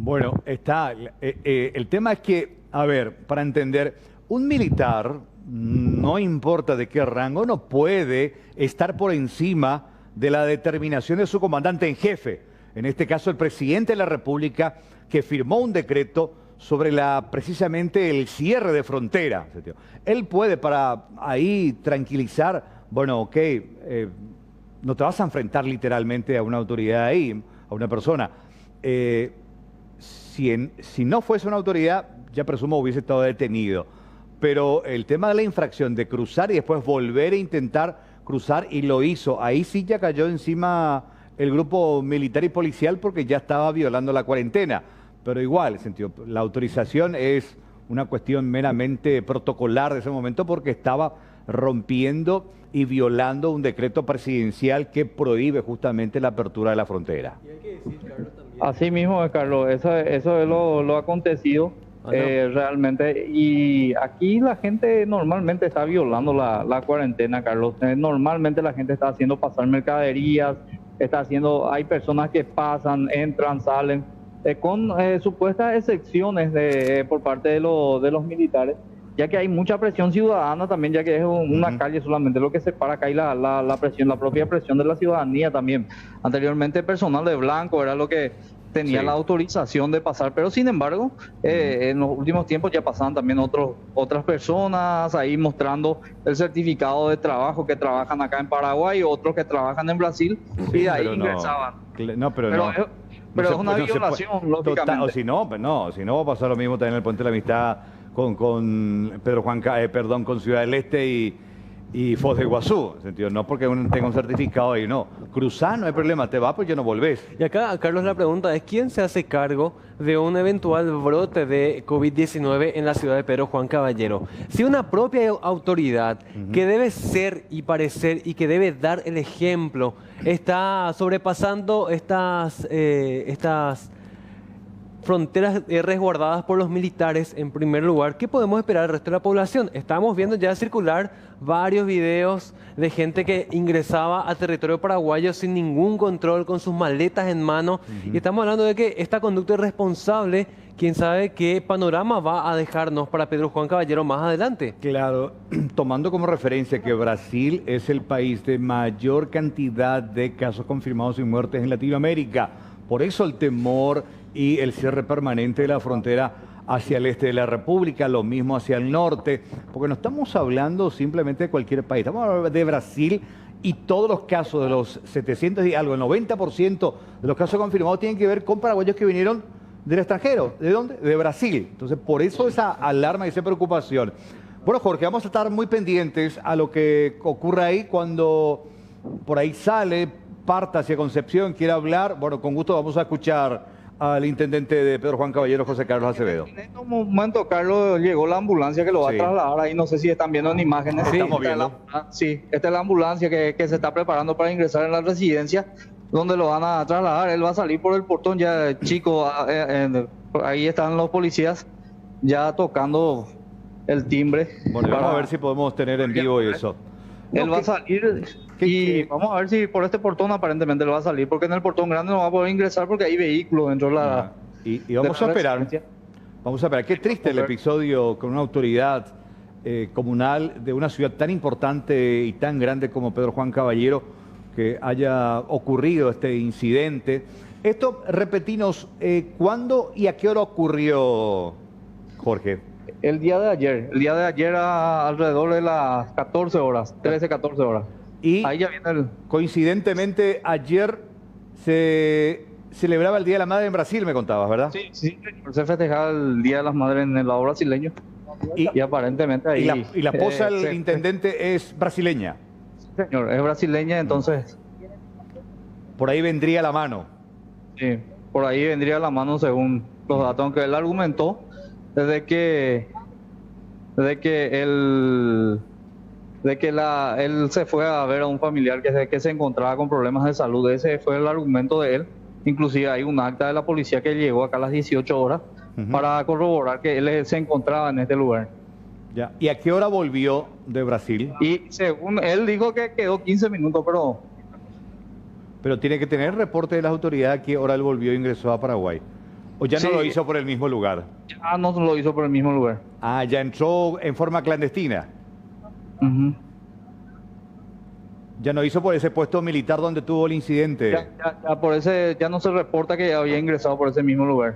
Bueno, el tema es que, a ver, para entender, un militar, no importa de qué rango, no puede estar por encima de la determinación de su comandante en jefe. En este caso, el presidente de la República, que firmó un decreto sobre precisamente el cierre de frontera. Él puede para ahí tranquilizar, bueno, ok, no te vas a enfrentar literalmente a una autoridad ahí, a una persona. Si no fuese una autoridad, ya presumo hubiese estado detenido. Pero el tema de la infracción de cruzar y después volver a intentar cruzar, y lo hizo, ahí sí ya cayó encima el grupo militar y policial porque ya estaba violando la cuarentena. Pero igual, la autorización es una cuestión meramente protocolar de ese momento porque estaba rompiendo y violando un decreto presidencial que prohíbe justamente la apertura de la frontera. Y hay que decir, Carlos, también. Así mismo, Carlos, eso es lo acontecido realmente. Y aquí la gente normalmente está violando la cuarentena, Carlos. Normalmente la gente está haciendo pasar mercaderías, hay personas que pasan, entran, salen, con supuestas excepciones por parte de los militares, ya que hay mucha presión ciudadana también, ya que es una calle solamente lo que separa acá y la presión, la propia presión de la ciudadanía también. Anteriormente personal de blanco era lo que tenía la autorización de pasar, pero sin embargo en los últimos tiempos ya pasaban también otras personas ahí mostrando el certificado de trabajo, que trabajan acá en Paraguay, otros que trabajan en Brasil, y de ahí ingresaban. Pero es una violación, lógicamente. O si no va a pasar lo mismo también en el Puente de la Amistad con Ciudad del Este y Foz de Iguazú, en el sentido, no porque uno tenga un certificado ahí, no. Cruzar no hay problema, te vas pues ya no volvés. Y acá, Carlos, la pregunta es, ¿quién se hace cargo de un eventual brote de COVID-19 en la ciudad de Pedro Juan Caballero? Si una propia autoridad que debe ser y parecer y que debe dar el ejemplo está sobrepasando estas fronteras resguardadas por los militares en primer lugar, ¿qué podemos esperar del resto de la población? Estamos viendo ya circular varios videos de gente que ingresaba a territorio paraguayo sin ningún control, con sus maletas en mano, y estamos hablando de que esta conducta irresponsable, quién sabe qué panorama va a dejarnos para Pedro Juan Caballero más adelante. Claro, tomando como referencia que Brasil es el país de mayor cantidad de casos confirmados y muertes en Latinoamérica, por eso el temor y el cierre permanente de la frontera hacia el este de la República, lo mismo hacia el norte, porque no estamos hablando simplemente de cualquier país, estamos hablando de Brasil y todos los casos de los 700 y algo, el 90% de los casos confirmados tienen que ver con paraguayos que vinieron del extranjero. ¿De dónde? De Brasil. Entonces, por eso esa alarma y esa preocupación. Bueno, Jorge, vamos a estar muy pendientes a lo que ocurra ahí cuando por ahí sale, parta hacia Concepción, quiera hablar. Bueno, con gusto vamos a escuchar al intendente de Pedro Juan Caballero, José Carlos Acevedo. En este momento, Carlos, llegó la ambulancia que lo va a trasladar ahí. No sé si están viendo en imágenes. Sí, estamos viendo. Sí, esta es la ambulancia que se está preparando para ingresar en la residencia, donde lo van a trasladar. Él va a salir por el portón ya, chico. Ahí están los policías ya tocando el timbre. Bueno, vamos a ver si podemos tener en vivo eso. Él va a salir y vamos a ver si por este portón aparentemente él va a salir, porque en el portón grande no va a poder ingresar porque hay vehículos dentro de la... Y vamos a esperar. Vamos a esperar. Qué triste el episodio con una autoridad comunal de una ciudad tan importante y tan grande como Pedro Juan Caballero, que haya ocurrido este incidente. Esto, repetinos, ¿cuándo y a qué hora ocurrió, Jorge? El día de ayer alrededor de las 14 horas, 13, 14 horas. Y ahí ya viene coincidentemente ayer se celebraba el Día de la Madre en Brasil, me contabas, ¿verdad? Sí, se festejaba el Día de las Madres en el lado brasileño. Y aparentemente ahí... Y la esposa del intendente es brasileña. Señor, es brasileña, entonces... Por ahí vendría la mano. Sí, por ahí vendría la mano según los datos, aunque él argumentó de que él se fue a ver a un familiar que se encontraba con problemas de salud. Ese fue el argumento de él. Inclusive hay un acta de la policía que llegó acá a las 18 horas para corroborar que él se encontraba en este lugar. Ya. ¿Y a qué hora volvió de Brasil? Y según él dijo que quedó 15 minutos, pero tiene que tener reporte de las autoridades a qué hora él volvió e ingresó a Paraguay. ¿O ya no lo hizo por el mismo lugar? Ya no lo hizo por el mismo lugar. Ah, ya entró en forma clandestina. Ya no hizo por ese puesto militar donde tuvo el incidente. Ya no se reporta que había ingresado por ese mismo lugar.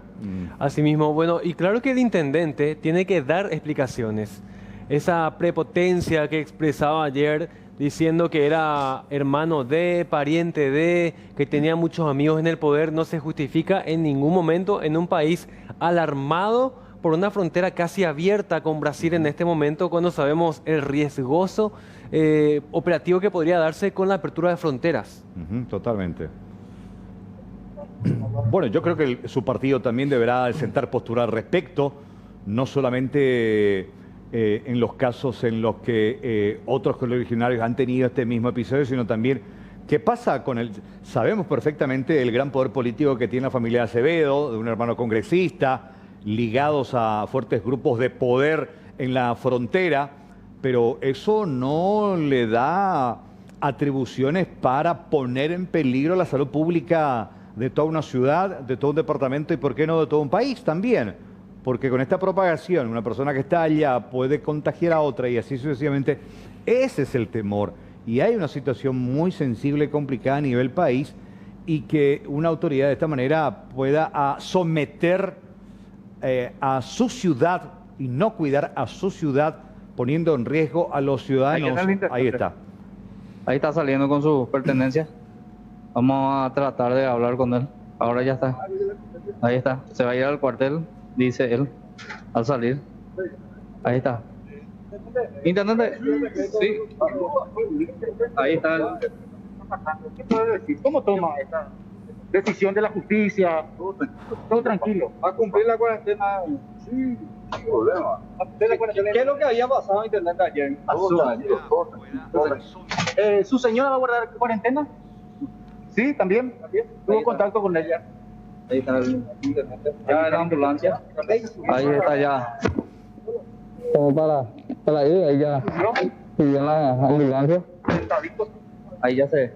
Asimismo, bueno, y claro que el intendente tiene que dar explicaciones. Esa prepotencia que expresaba ayer, diciendo que era hermano de, pariente de, que tenía muchos amigos en el poder, no se justifica en ningún momento en un país alarmado por una frontera casi abierta con Brasil en este momento, cuando sabemos el riesgoso operativo que podría darse con la apertura de fronteras. Totalmente. Bueno, yo creo que su partido también deberá sentar postura al respecto, no solamente en los casos en los que otros originarios han tenido este mismo episodio, sino también qué pasa con el... Sabemos perfectamente el gran poder político que tiene la familia de Acevedo, de un hermano congresista, ligados a fuertes grupos de poder en la frontera, pero eso no le da atribuciones para poner en peligro la salud pública de toda una ciudad, de todo un departamento y, ¿por qué no, de todo un país también? Porque con esta propagación, una persona que está allá puede contagiar a otra y así sucesivamente. Ese es el temor. Y hay una situación muy sensible y complicada a nivel país, y que una autoridad de esta manera pueda someter a su ciudad y no cuidar a su ciudad, poniendo en riesgo a los ciudadanos. Ahí está. Ahí está saliendo con sus pertenencias. Vamos a tratar de hablar con él. Ahora ya está. Ahí está. Se va a ir al cuartel, dice él, al salir. Ahí está. Intendente, sí. Ahí está. ¿Qué puede decir? ¿Cómo toma esta decisión de la justicia? Todo tranquilo. Va a cumplir la cuarentena. Sí, sin problema. ¿Qué es lo que había pasado, intendente, ayer? ¿Su señora va a guardar cuarentena? Sí, también. Tuvo contacto con ella. Ahí está el intendente. Ya en la ambulancia. Ahí está ya. Como para ir, ahí ya. Y en la ambulancia. Ahí ya se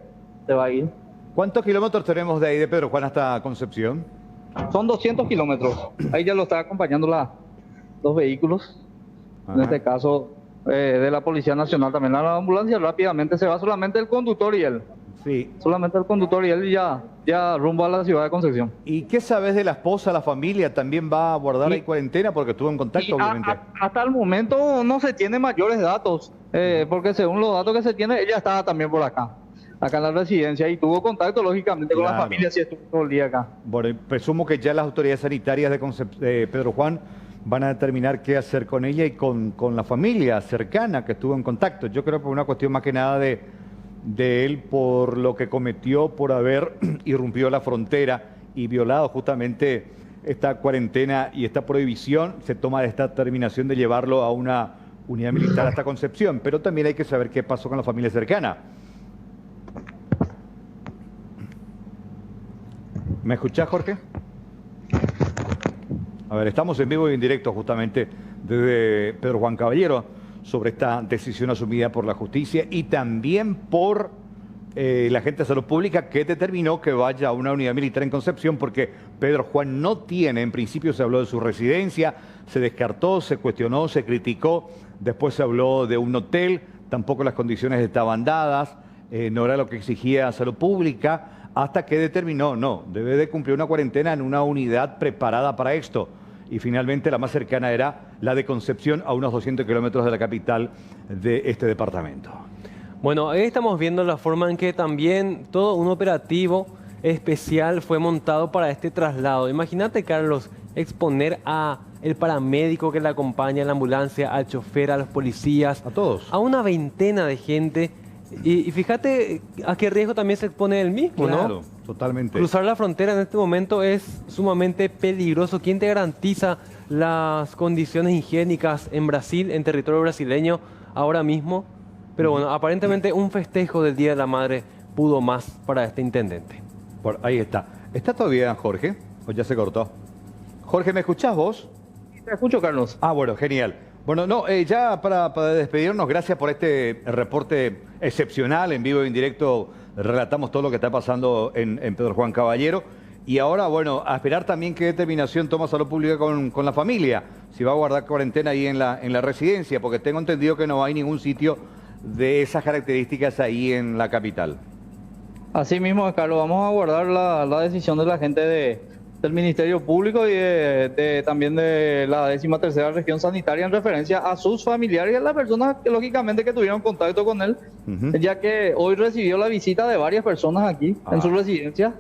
va a ir. ¿Cuántos kilómetros tenemos de ahí de Pedro Juan hasta Concepción? Son 200 kilómetros. Ahí ya lo está acompañando los vehículos. Ajá. En este caso, de la Policía Nacional también. A la ambulancia rápidamente se va solamente el conductor y él. Sí. Solamente el conductor y él y ya rumbo a la ciudad de Concepción. ¿Y qué sabes de la esposa, la familia? ¿También va a guardar ahí cuarentena? Porque estuvo en contacto, obviamente. Hasta el momento no se tiene mayores datos, porque según los datos que se tiene, ella estaba también por acá en la residencia, y tuvo contacto, lógicamente, con la familia, si estuvo todo el día acá. Bueno, presumo que ya las autoridades sanitarias de Pedro Juan van a determinar qué hacer con ella y con la familia cercana que estuvo en contacto. Yo creo que por una cuestión más que nada de él, por lo que cometió, por haber irrumpido la frontera y violado justamente esta cuarentena y esta prohibición, se toma esta determinación de llevarlo a una unidad militar hasta Concepción. Pero también hay que saber qué pasó con la familia cercana. ¿Me escuchás, Jorge? A ver, estamos en vivo y en directo justamente desde Pedro Juan Caballero sobre esta decisión asumida por la justicia y también por la gente de salud pública, que determinó que vaya a una unidad militar en Concepción, porque Pedro Juan no tiene, en principio se habló de su residencia, se descartó, se cuestionó, se criticó, después se habló de un hotel, tampoco las condiciones estaban dadas, no era lo que exigía salud pública, hasta que determinó, no, debe de cumplir una cuarentena en una unidad preparada para esto. Y finalmente la más cercana era la de Concepción, a unos 200 kilómetros de la capital de este departamento. Bueno, ahí estamos viendo la forma en que también todo un operativo especial fue montado para este traslado. Imagínate, Carlos, exponer a el paramédico que le acompaña en la ambulancia, al chofer, a los policías, a todos, a una veintena de gente. Y fíjate a qué riesgo también se expone él mismo, ¿no? Claro, totalmente. Cruzar la frontera en este momento es sumamente peligroso. ¿Quién te garantiza las condiciones higiénicas en Brasil, en territorio brasileño, ahora mismo? Pero bueno, aparentemente un festejo del Día de la Madre pudo más para este intendente. Ahí está. ¿Está todavía Jorge? ¿O ya se cortó? Jorge, ¿me escuchás vos? Te escucho, Carlos. Ah, bueno, genial. Bueno, no, ya para despedirnos, gracias por este reporte excepcional, en vivo y en directo, relatamos todo lo que está pasando en Pedro Juan Caballero. Y ahora, bueno, a esperar también qué determinación toma Salud Pública con la familia, si va a guardar cuarentena ahí en la residencia, porque tengo entendido que no hay ningún sitio de esas características ahí en la capital. Así mismo, Carlos, vamos a guardar la decisión de la gente del Ministerio Público y también de la 13ª Región Sanitaria en referencia a sus familiares y a las personas que lógicamente que tuvieron contacto con él, ya que hoy recibió la visita de varias personas aquí en su residencia,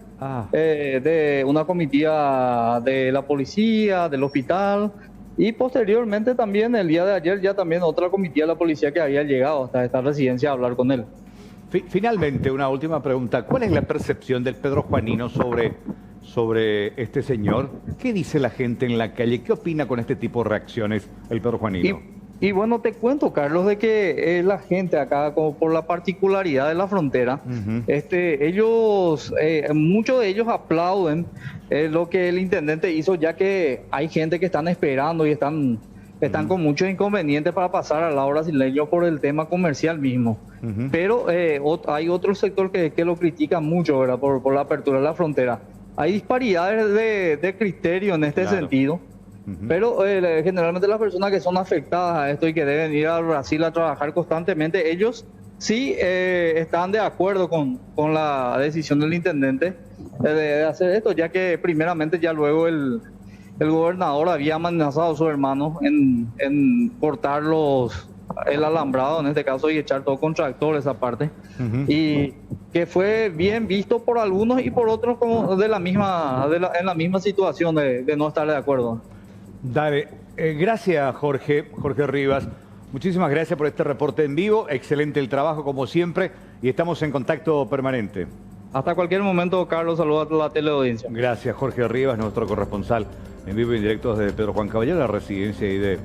de una comitiva de la policía, del hospital, y posteriormente también el día de ayer ya también otra comitiva de la policía que había llegado hasta esta residencia a hablar con él. Finalmente, una última pregunta. ¿Cuál es la percepción del Pedro Juanino sobre este señor? ¿Qué dice la gente en la calle? ¿Qué opina con este tipo de reacciones el Pedro Juanino? Y bueno, te cuento, Carlos, de que la gente acá, como por la particularidad de la frontera, ellos, muchos de ellos aplauden lo que el intendente hizo, ya que hay gente que están esperando y están con muchos inconvenientes para pasar al lado brasileño por el tema comercial mismo. Pero hay otro sector que lo critica mucho, ¿verdad? Por la apertura de la frontera. Hay disparidades de criterio en este sentido, pero generalmente las personas que son afectadas a esto y que deben ir a Brasil a trabajar constantemente, ellos sí están de acuerdo con la decisión del intendente de hacer esto, ya que primeramente ya luego el gobernador había amenazado a su hermano en cortar el alambrado en este caso y echar todo con tractor esa parte, y que fue bien visto por algunos y por otros como en la misma situación de no estar de acuerdo. Dale, gracias Jorge Rivas. Muchísimas gracias por este reporte en vivo. Excelente el trabajo, como siempre, y estamos en contacto permanente. Hasta cualquier momento, Carlos, saludos a la teleaudiencia. Gracias, Jorge Rivas, nuestro corresponsal en vivo y en directo desde Pedro Juan Caballero, la residencia ahí de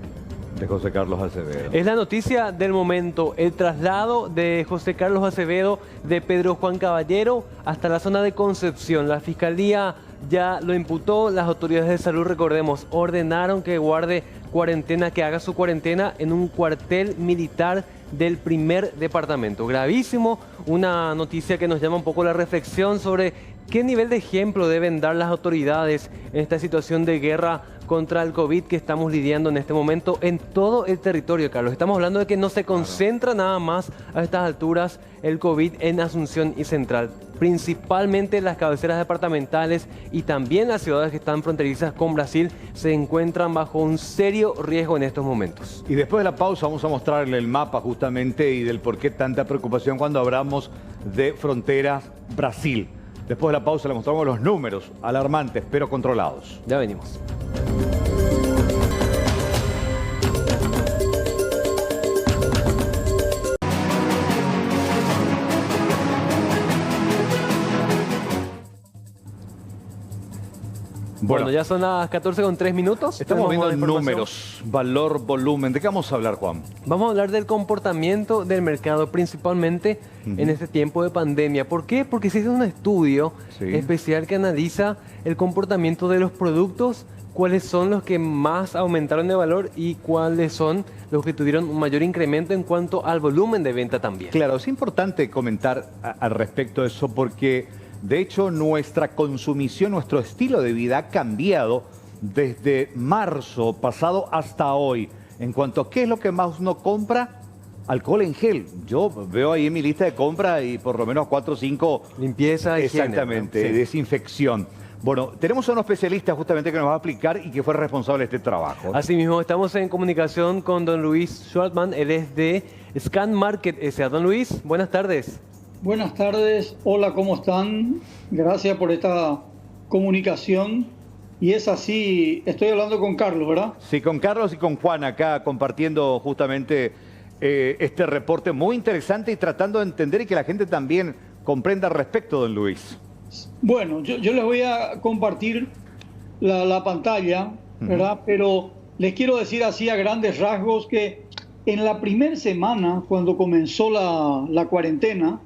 José Carlos Acevedo. Es la noticia del momento, el traslado de José Carlos Acevedo de Pedro Juan Caballero hasta la zona de Concepción. La Fiscalía ya lo imputó, las autoridades de salud, recordemos, ordenaron que guarde cuarentena, que haga su cuarentena en un cuartel militar del primer departamento. Gravísimo, una noticia que nos llama un poco la reflexión sobre qué nivel de ejemplo deben dar las autoridades en esta situación de guerra contra el COVID que estamos lidiando en este momento en todo el territorio, Carlos. Estamos hablando de que no se concentra nada más a estas alturas el COVID en Asunción y Central. Principalmente las cabeceras departamentales y también las ciudades que están fronterizas con Brasil se encuentran bajo un serio riesgo en estos momentos. Y después de la pausa vamos a mostrarle el mapa justamente y del por qué tanta preocupación cuando hablamos de fronteras Brasil. Después de la pausa le mostramos los números alarmantes pero controlados. Ya venimos. Bueno, ya son las 14:03. Estamos viendo números, valor, volumen. ¿De qué vamos a hablar, Juan? Vamos a hablar del comportamiento del mercado, principalmente en este tiempo de pandemia. ¿Por qué? Porque se hizo un estudio especial que analiza el comportamiento de los productos, cuáles son los que más aumentaron de valor y cuáles son los que tuvieron un mayor incremento en cuanto al volumen de venta también. Claro, es importante comentar al respecto de eso porque de hecho nuestra consumición, nuestro estilo de vida ha cambiado desde marzo pasado hasta hoy. En cuanto a qué es lo que más uno compra, alcohol en gel. Yo veo ahí en mi lista de compra y por lo menos 4 o 5... Limpieza, higiene. Exactamente, Sí. Desinfección. Bueno, tenemos a un especialista justamente que nos va a explicar y que fue responsable de este trabajo. Asimismo, estamos en comunicación con don Luis Schwartman. Él es de Scan Market S.A. Don Luis, buenas tardes. Buenas tardes, hola, ¿cómo están? Gracias por esta comunicación. Y es así, estoy hablando con Carlos, ¿verdad? Sí, con Carlos y con Juan acá compartiendo justamente este reporte muy interesante y tratando de entender y que la gente también comprenda al respecto, don Luis. Bueno, yo les voy a compartir la pantalla, ¿verdad? Pero les quiero decir así a grandes rasgos que en la primera semana, cuando comenzó la cuarentena,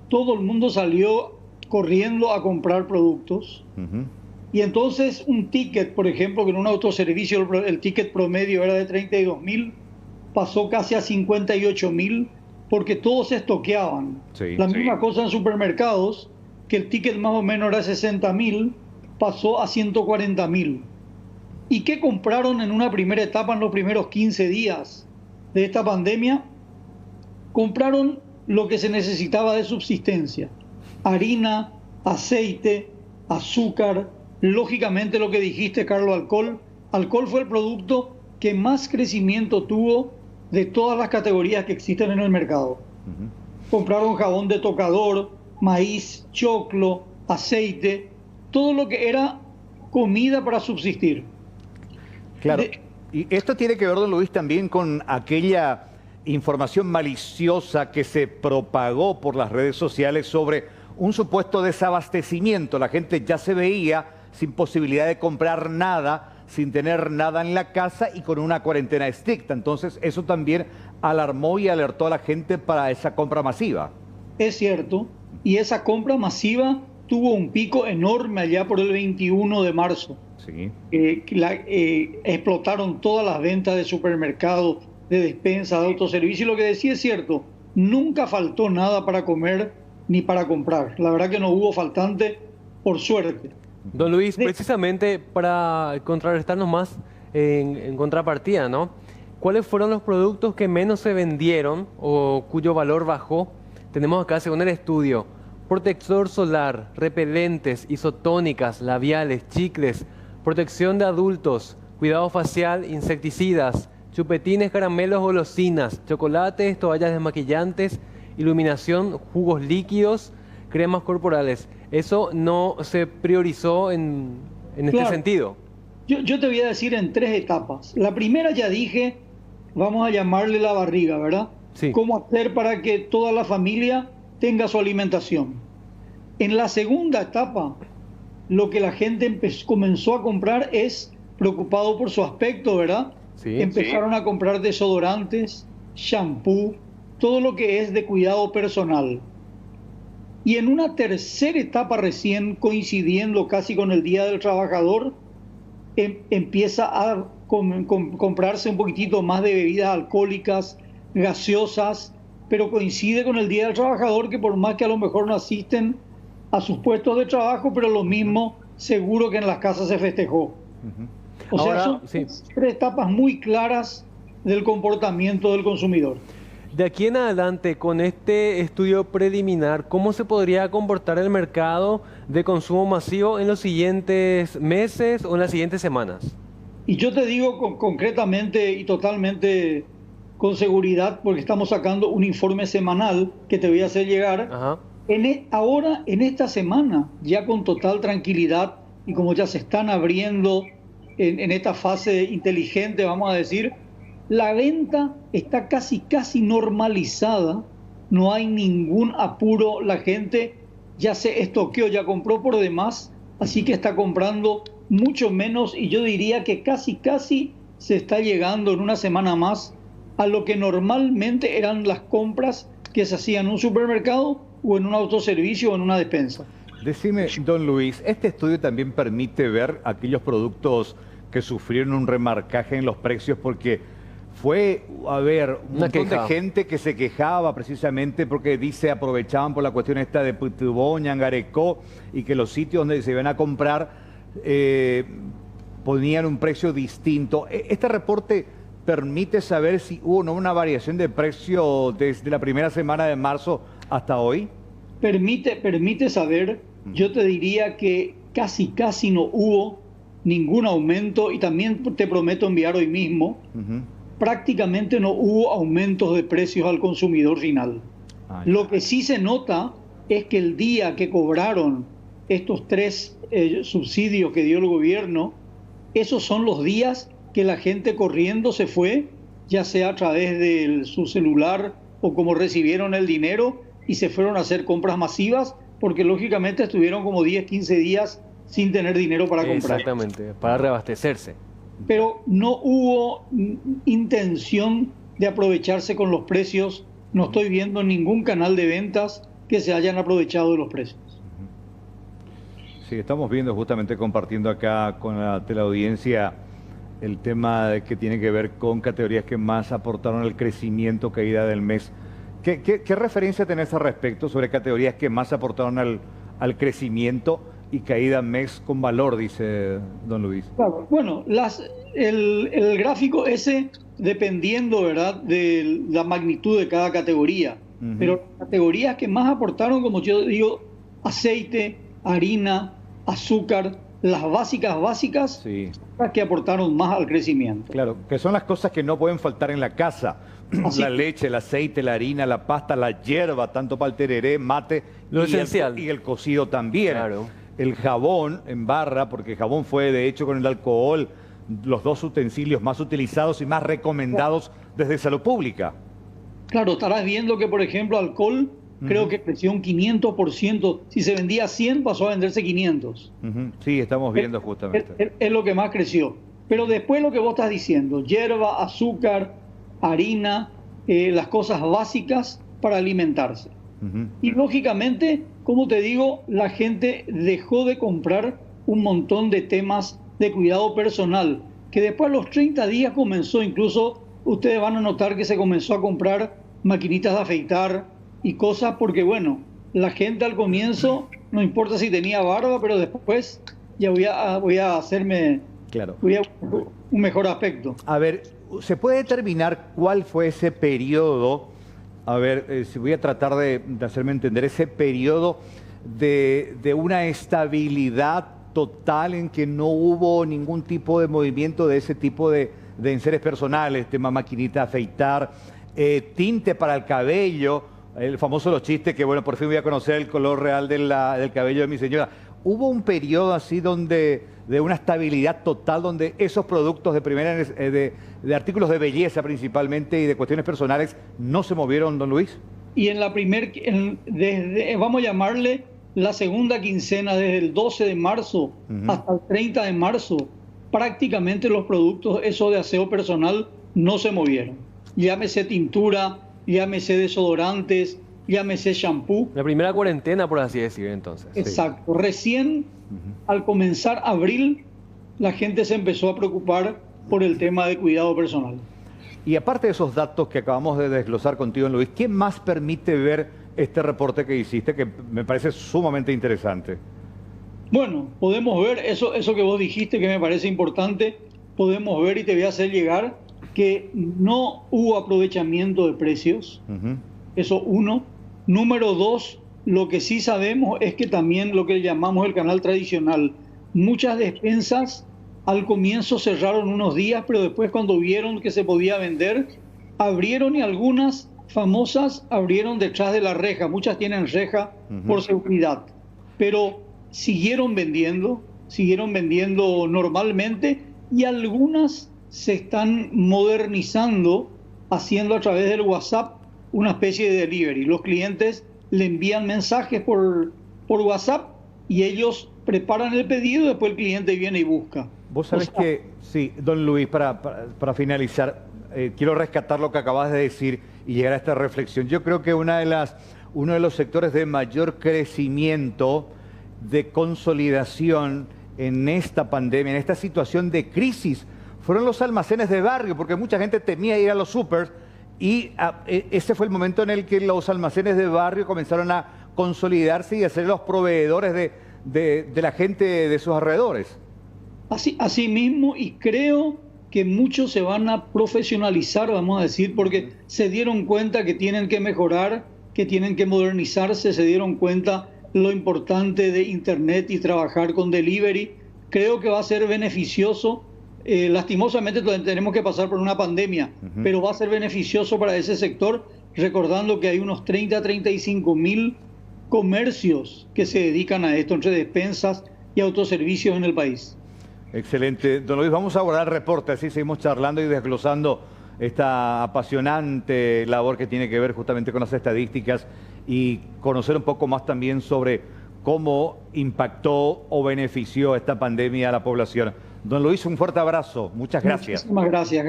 todo el mundo salió corriendo a comprar productos. Y entonces un ticket, por ejemplo, que en un autoservicio el ticket promedio era de 32.000, pasó casi a 58.000 porque todos se estoqueaban. La misma cosa en supermercados, que el ticket más o menos era 60.000, pasó a 140.000. ¿Y qué compraron en una primera etapa en los primeros 15 días de esta pandemia? Compraron lo que se necesitaba de subsistencia: harina, aceite, azúcar, lógicamente lo que dijiste, Carlos, alcohol. Alcohol fue el producto que más crecimiento tuvo de todas las categorías que existen en el mercado. Compraron jabón de tocador, maíz, choclo, aceite, todo lo que era comida para subsistir. Claro, y esto tiene que ver, don Luis, también con aquella información maliciosa que se propagó por las redes sociales sobre un supuesto desabastecimiento. La gente ya se veía sin posibilidad de comprar nada, sin tener nada en la casa y con una cuarentena estricta. Entonces eso también alarmó y alertó a la gente para esa compra masiva. Es cierto, y esa compra masiva tuvo un pico enorme allá por el 21 de marzo. Sí. Explotaron todas las ventas de supermercados, de despensa, de autoservicio. Y lo que decía es cierto, nunca faltó nada para comer ni para comprar. La verdad que no hubo faltante, por suerte. Don Luis, precisamente para contrarrestarnos más en contrapartida, ¿no? ¿Cuáles fueron los productos que menos se vendieron o cuyo valor bajó? Tenemos acá, según el estudio, protector solar, repelentes, isotónicas, labiales, chicles, protección de adultos, cuidado facial, insecticidas, chupetines, caramelos, golosinas, chocolates, toallas desmaquillantes, iluminación, jugos líquidos, cremas corporales. Eso no se priorizó en este sentido. Yo te voy a decir en 3 etapas. La primera ya dije, vamos a llamarle la barriga, ¿verdad? Sí. ¿Cómo hacer para que toda la familia tenga su alimentación? En la segunda etapa, lo que la gente comenzó a comprar es preocupado por su aspecto, ¿verdad? Sí, Empezaron a comprar desodorantes, shampoo, todo lo que es de cuidado personal. Y en una tercera etapa recién, coincidiendo casi con el Día del Trabajador, empieza a comprarse un poquitito más de bebidas alcohólicas, gaseosas, pero coincide con el Día del Trabajador, que por más que a lo mejor no asisten a sus puestos de trabajo, pero lo mismo seguro que en las casas se festejó. O sea, son tres etapas muy claras del comportamiento del consumidor. De aquí en adelante, con este estudio preliminar, ¿cómo se podría comportar el mercado de consumo masivo en los siguientes meses o en las siguientes semanas? Y yo te digo concretamente y totalmente con seguridad, porque estamos sacando un informe semanal que te voy a hacer llegar. Ajá. Ahora, en esta semana, ya con total tranquilidad, y como ya se están abriendo en esta fase inteligente, vamos a decir, la venta está casi normalizada, no hay ningún apuro, la gente ya se estoqueó, ya compró por demás, así que está comprando mucho menos, y yo diría que casi se está llegando en una semana más a lo que normalmente eran las compras que se hacían en un supermercado o en un autoservicio o en una despensa. Decime, don Luis, ¿este estudio también permite ver aquellos productos que sufrieron un remarcaje en los precios? Porque fue, a ver, un montón de gente que se quejaba precisamente porque dice aprovechaban por la cuestión esta de Putubón, Ñangarecó, y que los sitios donde se iban a comprar ponían un precio distinto. ¿Este reporte permite saber si hubo no una variación de precio desde la primera semana de marzo hasta hoy? Permite saber, yo te diría que casi no hubo ningún aumento, y también te prometo enviar hoy mismo, prácticamente no hubo aumentos de precios al consumidor final. Lo que sí se nota es que el día que cobraron estos 3 subsidios que dio el gobierno, esos son los días que la gente corriendo se fue, ya sea a través de su celular o como recibieron el dinero, y se fueron a hacer compras masivas, porque lógicamente estuvieron como 10, 15 días sin tener dinero para comprar. Exactamente, para reabastecerse. Pero no hubo intención de aprovecharse con los precios. No estoy viendo ningún canal de ventas que se hayan aprovechado de los precios. Sí, estamos viendo justamente, compartiendo acá con la teleaudiencia, el tema que tiene que ver con categorías que más aportaron al crecimiento, caída del mes. ¿Qué referencia tenés al respecto sobre categorías que más aportaron al crecimiento y caída mes con valor, dice don Luis? Claro, bueno, el gráfico ese, dependiendo, ¿verdad?, de la magnitud de cada categoría. Pero las categorías que más aportaron, como yo digo, aceite, harina, azúcar, las básicas, sí, las que aportaron más al crecimiento. Claro, que son las cosas que no pueden faltar en la casa. La leche, el aceite, la harina, la pasta, la hierba, tanto para el tereré, mate, lo esencial. Y el cocido también. Claro. El jabón en barra, porque el jabón fue, de hecho, con el alcohol, los 2 utensilios más utilizados y más recomendados desde Salud Pública. Claro, estarás viendo que, por ejemplo, alcohol creo que creció un 500%. Si se vendía 100, pasó a venderse 500. Sí, estamos viendo justamente. Es lo que más creció. Pero después lo que vos estás diciendo, hierba, azúcar, harina, las cosas básicas para alimentarse. Y lógicamente, como te digo, la gente dejó de comprar un montón de temas de cuidado personal, que después a los 30 días comenzó, incluso ustedes van a notar que se comenzó a comprar maquinitas de afeitar y cosas, porque bueno, la gente al comienzo, no importa si tenía barba, pero después ya voy a hacerme un mejor aspecto. A ver, ¿se puede determinar cuál fue ese periodo? A ver, si voy a tratar de hacerme entender, ese periodo de una estabilidad total en que no hubo ningún tipo de movimiento de ese tipo de enseres personales, tema maquinita de afeitar, tinte para el cabello, el famoso los chistes que, bueno, por fin voy a conocer el color real del cabello de mi señora. ¿hubo un periodo así donde de una estabilidad total, donde esos productos de primera de artículos de belleza principalmente y de cuestiones personales no se movieron, don Luis? Y en la desde, vamos a llamarle la segunda quincena, desde el 12 de marzo hasta el 30 de marzo, prácticamente los productos esos de aseo personal no se movieron. Llámese tintura, llámese desodorantes, llámese shampoo. La primera cuarentena, por así decir, entonces. Exacto. Sí. Recién, al comenzar abril, la gente se empezó a preocupar por el tema de cuidado personal. Y aparte de esos datos que acabamos de desglosar contigo, Luis, ¿qué más permite ver este reporte que hiciste, que me parece sumamente interesante? Bueno, podemos ver eso que vos dijiste, que me parece importante. Podemos ver, y te voy a hacer llegar, que no hubo aprovechamiento de precios. Eso uno. Número dos, lo que sí sabemos es que también lo que llamamos el canal tradicional, muchas despensas al comienzo cerraron unos días, pero después cuando vieron que se podía vender, abrieron, y algunas famosas abrieron detrás de la reja. Muchas tienen reja por seguridad, pero siguieron vendiendo normalmente, y algunas se están modernizando, haciendo a través del WhatsApp una especie de delivery. Los clientes le envían mensajes por WhatsApp y ellos preparan el pedido, y después el cliente viene y busca. Vos sabés que, sí, don Luis, para finalizar, quiero rescatar lo que acabas de decir y llegar a esta reflexión. Yo creo que uno de los sectores de mayor crecimiento, de consolidación en esta pandemia, en esta situación de crisis, fueron los almacenes de barrio, porque mucha gente temía ir a los supers, y ese fue el momento en el que los almacenes de barrio comenzaron a consolidarse y a ser los proveedores de la gente de sus alrededores. Así mismo, y creo que muchos se van a profesionalizar, vamos a decir, porque se dieron cuenta que tienen que mejorar, que tienen que modernizarse, se dieron cuenta lo importante de Internet y trabajar con delivery. Creo que va a ser beneficioso. Lastimosamente tenemos que pasar por una pandemia, pero va a ser beneficioso para ese sector, recordando que hay unos 30 a 35 mil comercios que se dedican a esto, entre despensas y autoservicios en el país. Excelente. Don Luis, vamos a abordar el reporte, así seguimos charlando y desglosando esta apasionante labor que tiene que ver justamente con las estadísticas y conocer un poco más también sobre cómo impactó o benefició esta pandemia a la población. Don Luis, un fuerte abrazo. Muchas gracias. Muchísimas gracias.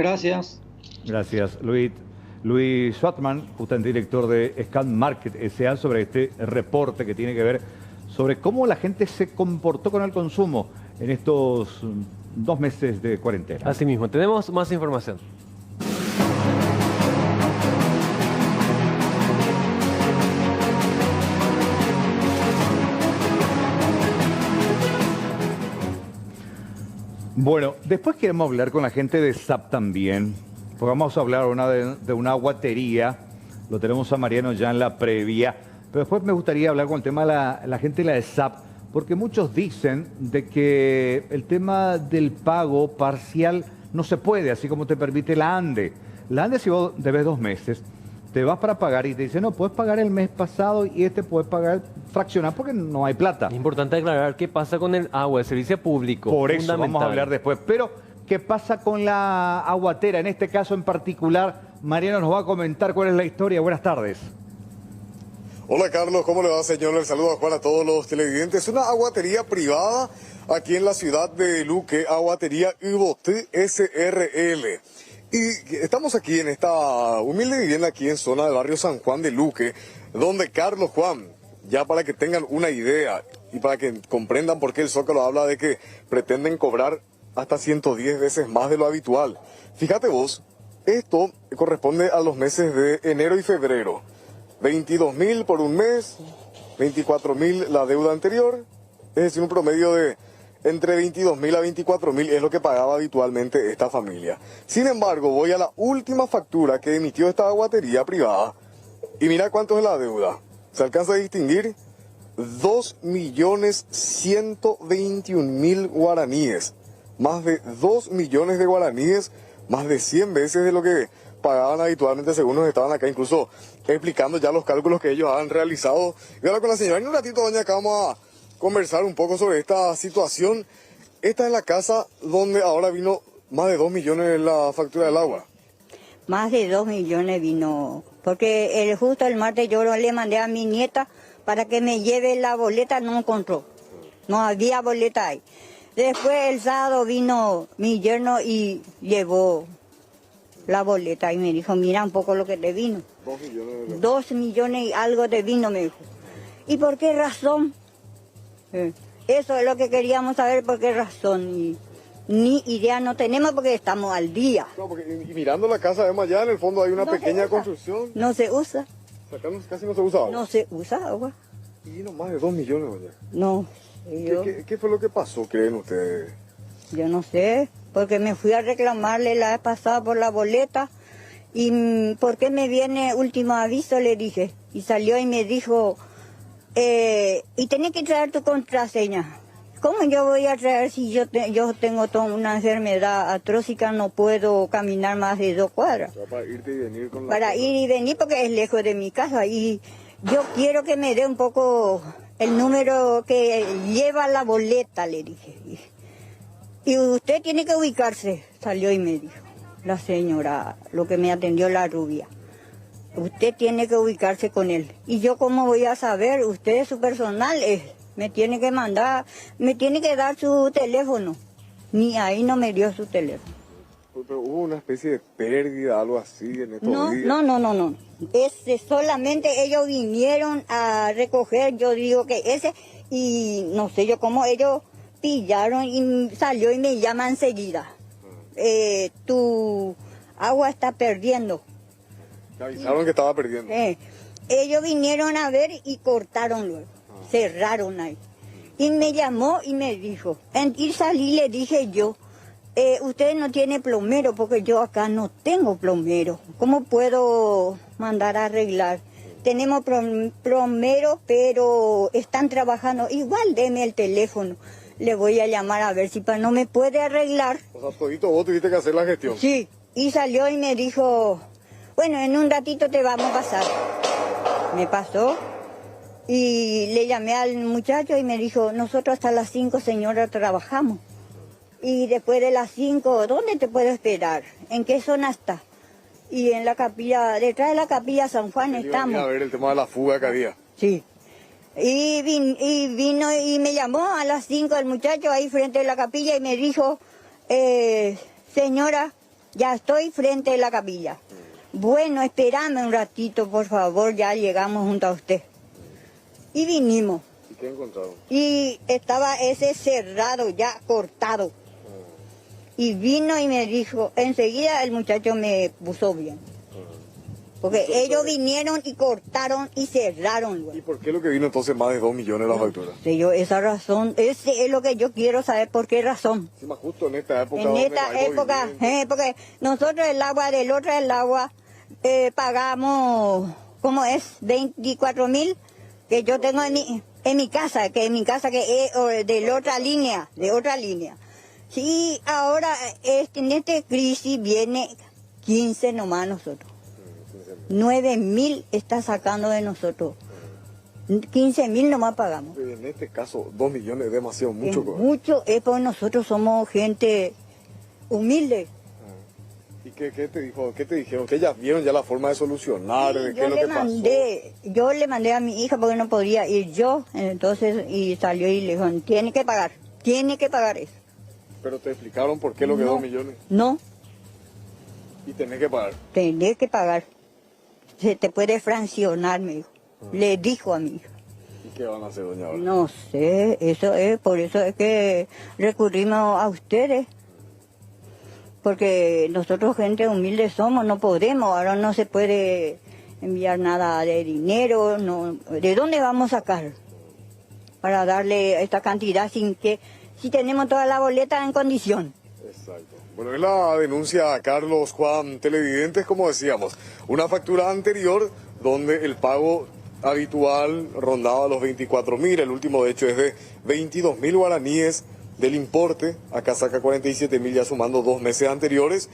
Gracias, Luis. Luis Schwartzman, justamente director de Scan Market S.A., sobre este reporte que tiene que ver sobre cómo la gente se comportó con el consumo en estos 2 meses de cuarentena. Así mismo, tenemos más información. Bueno, después queremos hablar con la gente de SAP también, porque vamos a hablar de una aguatería. Lo tenemos a Mariano ya en la previa, pero después me gustaría hablar con el tema de la gente de la SAP, porque muchos dicen de que el tema del pago parcial no se puede, así como te permite la ANDE. La ANDE, si vos debes 2 meses, te vas para pagar y te dice, no, puedes pagar el mes pasado y puedes pagar fraccionar porque no hay plata. Es importante aclarar qué pasa con el agua, el servicio público. Por eso vamos a hablar después. Pero, ¿qué pasa con la aguatera? En este caso en particular, Mariano nos va a comentar cuál es la historia. Buenas tardes. Hola Carlos, ¿cómo le va, señor? Les saludo a Juan, a todos los televidentes. Una aguatería privada aquí en la ciudad de Luque, Aguatería Iboté SRL. Y estamos aquí en esta humilde vivienda aquí en zona del barrio San Juan de Luque, donde Carlos, Juan, ya para que tengan una idea y para que comprendan por qué el Zócalo habla de que pretenden cobrar hasta 110 veces más de lo habitual. Fíjate vos, esto corresponde a los meses de enero y febrero. 22.000 por un mes, 24.000 la deuda anterior, es decir, un promedio de entre 22.000 a 24.000 es lo que pagaba habitualmente esta familia. Sin embargo, voy a la última factura que emitió esta aguatería privada y mira cuánto es la deuda. Se alcanza a distinguir 2.121.000 guaraníes, más de 2 millones de guaraníes, más de 100 veces de lo que pagaban habitualmente, según nos estaban acá incluso explicando ya los cálculos que ellos han realizado. Y ahora con la señora, en un ratito, doña, acá vamos conversar un poco sobre esta situación. Esta es la casa donde ahora vino más de 2 millones la factura del agua. Más de 2 millones vino, porque justo el martes yo le mandé a mi nieta para que me lleve la boleta, no encontró, no había boleta ahí. Después el sábado vino mi yerno y llevó la boleta y me dijo, mira un poco lo que te vino. 2 millones. 2 millones y algo te vino, me dijo. ¿Y por qué razón? Eso es lo que queríamos saber, por qué razón. Y ni idea no tenemos porque estamos al día. No, porque y mirando la casa, vemos allá en el fondo hay una pequeña construcción. No se usa. Acá casi no se usa agua. No se usa agua. Y vino más de 2 millones, doña. No. ¿Qué fue lo que pasó, creen ustedes? Yo no sé, porque me fui a reclamarle la vez pasada por la boleta y ¿por qué me viene último aviso? Le dije. Y salió y me dijo, y tenés que traer tu contraseña. ¿Cómo yo voy a traer si yo tengo toda una enfermedad artrósica, no puedo caminar más de 2 cuadras? Para irte y venir con la Para ir y venir porque es lejos de mi casa y yo quiero que me dé un poco el número que lleva la boleta, le dije. Y usted tiene que ubicarse, salió y me dijo la señora, lo que me atendió la rubia. Usted tiene que ubicarse con él. Y yo, ¿cómo voy a saber? Usted es su personal, me tiene que mandar, me tiene que dar su teléfono. Ni ahí no me dio su teléfono. Pero hubo una especie de pérdida, algo así en estos días. No. Solamente ellos vinieron a recoger, yo digo que ese, y no sé yo cómo ellos pillaron y salió y me llama enseguida. Tu agua está perdiendo. Me avisaron que estaba perdiendo. Ellos vinieron a ver y cortaron luego, cerraron ahí. Y me llamó y me dijo, y salí, le dije yo, usted no tiene plomero porque yo acá no tengo plomero. ¿Cómo puedo mandar a arreglar? Tenemos plomero, pero están trabajando. Igual deme el teléfono. Le voy a llamar a ver si no me puede arreglar. O sea, todito vos tuviste que hacer la gestión. Sí, y salió y me dijo, bueno, en un ratito te vamos a pasar. Me pasó y le llamé al muchacho y me dijo, nosotros hasta las 5, señora, trabajamos. Y después de las 5, ¿dónde te puedo esperar? ¿En qué zona está? Y en la capilla, detrás de la capilla San Juan estamos. A ver el tema de la fuga que había. Sí. Y vino y me llamó a las 5 el muchacho ahí frente de la capilla y me dijo, señora, ya estoy frente de la capilla. Bueno, espérame un ratito, por favor, ya llegamos junto a usted. Y vinimos. ¿Y qué encontraron? Y estaba ese cerrado, ya cortado. Y vino y me dijo, enseguida el muchacho me puso bien. Porque ellos vinieron y cortaron y cerraron luego. ¿Y por qué lo que vino entonces más de 2 millones la factura? Sí, esa razón, ese es lo que yo quiero saber, ¿por qué razón? Encima justo en esta época. En esta época, porque nosotros el agua del otro, el agua, pagamos, ¿cómo es? 24.000 que yo tengo en mi casa, que es de la otra línea, Sí, ahora en esta crisis viene 15 nomás nosotros. 9.000 está sacando de nosotros. 15.000 nomás pagamos. Pero en este caso, 2 millones es demasiado mucho. Mucho, es porque nosotros somos gente humilde. ¿Y qué te dijeron? ¿Que ellas vieron ya la forma de solucionar? Sí, ¿De qué es lo que pasó? Yo le mandé a mi hija porque no podía ir yo, entonces, y salió y le dijo, tiene que pagar eso. ¿Pero te explicaron por qué lo que 2 millones? No. ¿Y tenés que pagar? Tenés que pagar. Se te puede fraccionar, me dijo. Le dijo a mi hija. ¿Y qué van a hacer, doña Bárbara? No sé, por eso es que recurrimos a ustedes. Porque nosotros gente humilde somos, no podemos, ahora no se puede enviar nada de dinero, no. ¿De dónde vamos a sacar? Para darle esta cantidad si tenemos toda la boleta en condición. Exacto. Bueno, es la denuncia, Carlos, Juan, televidentes, como decíamos. Una factura anterior donde el pago habitual rondaba los 24.000, el último de hecho es de 22.000 guaraníes del importe, acá saca 47.000 ya sumando 2 meses anteriores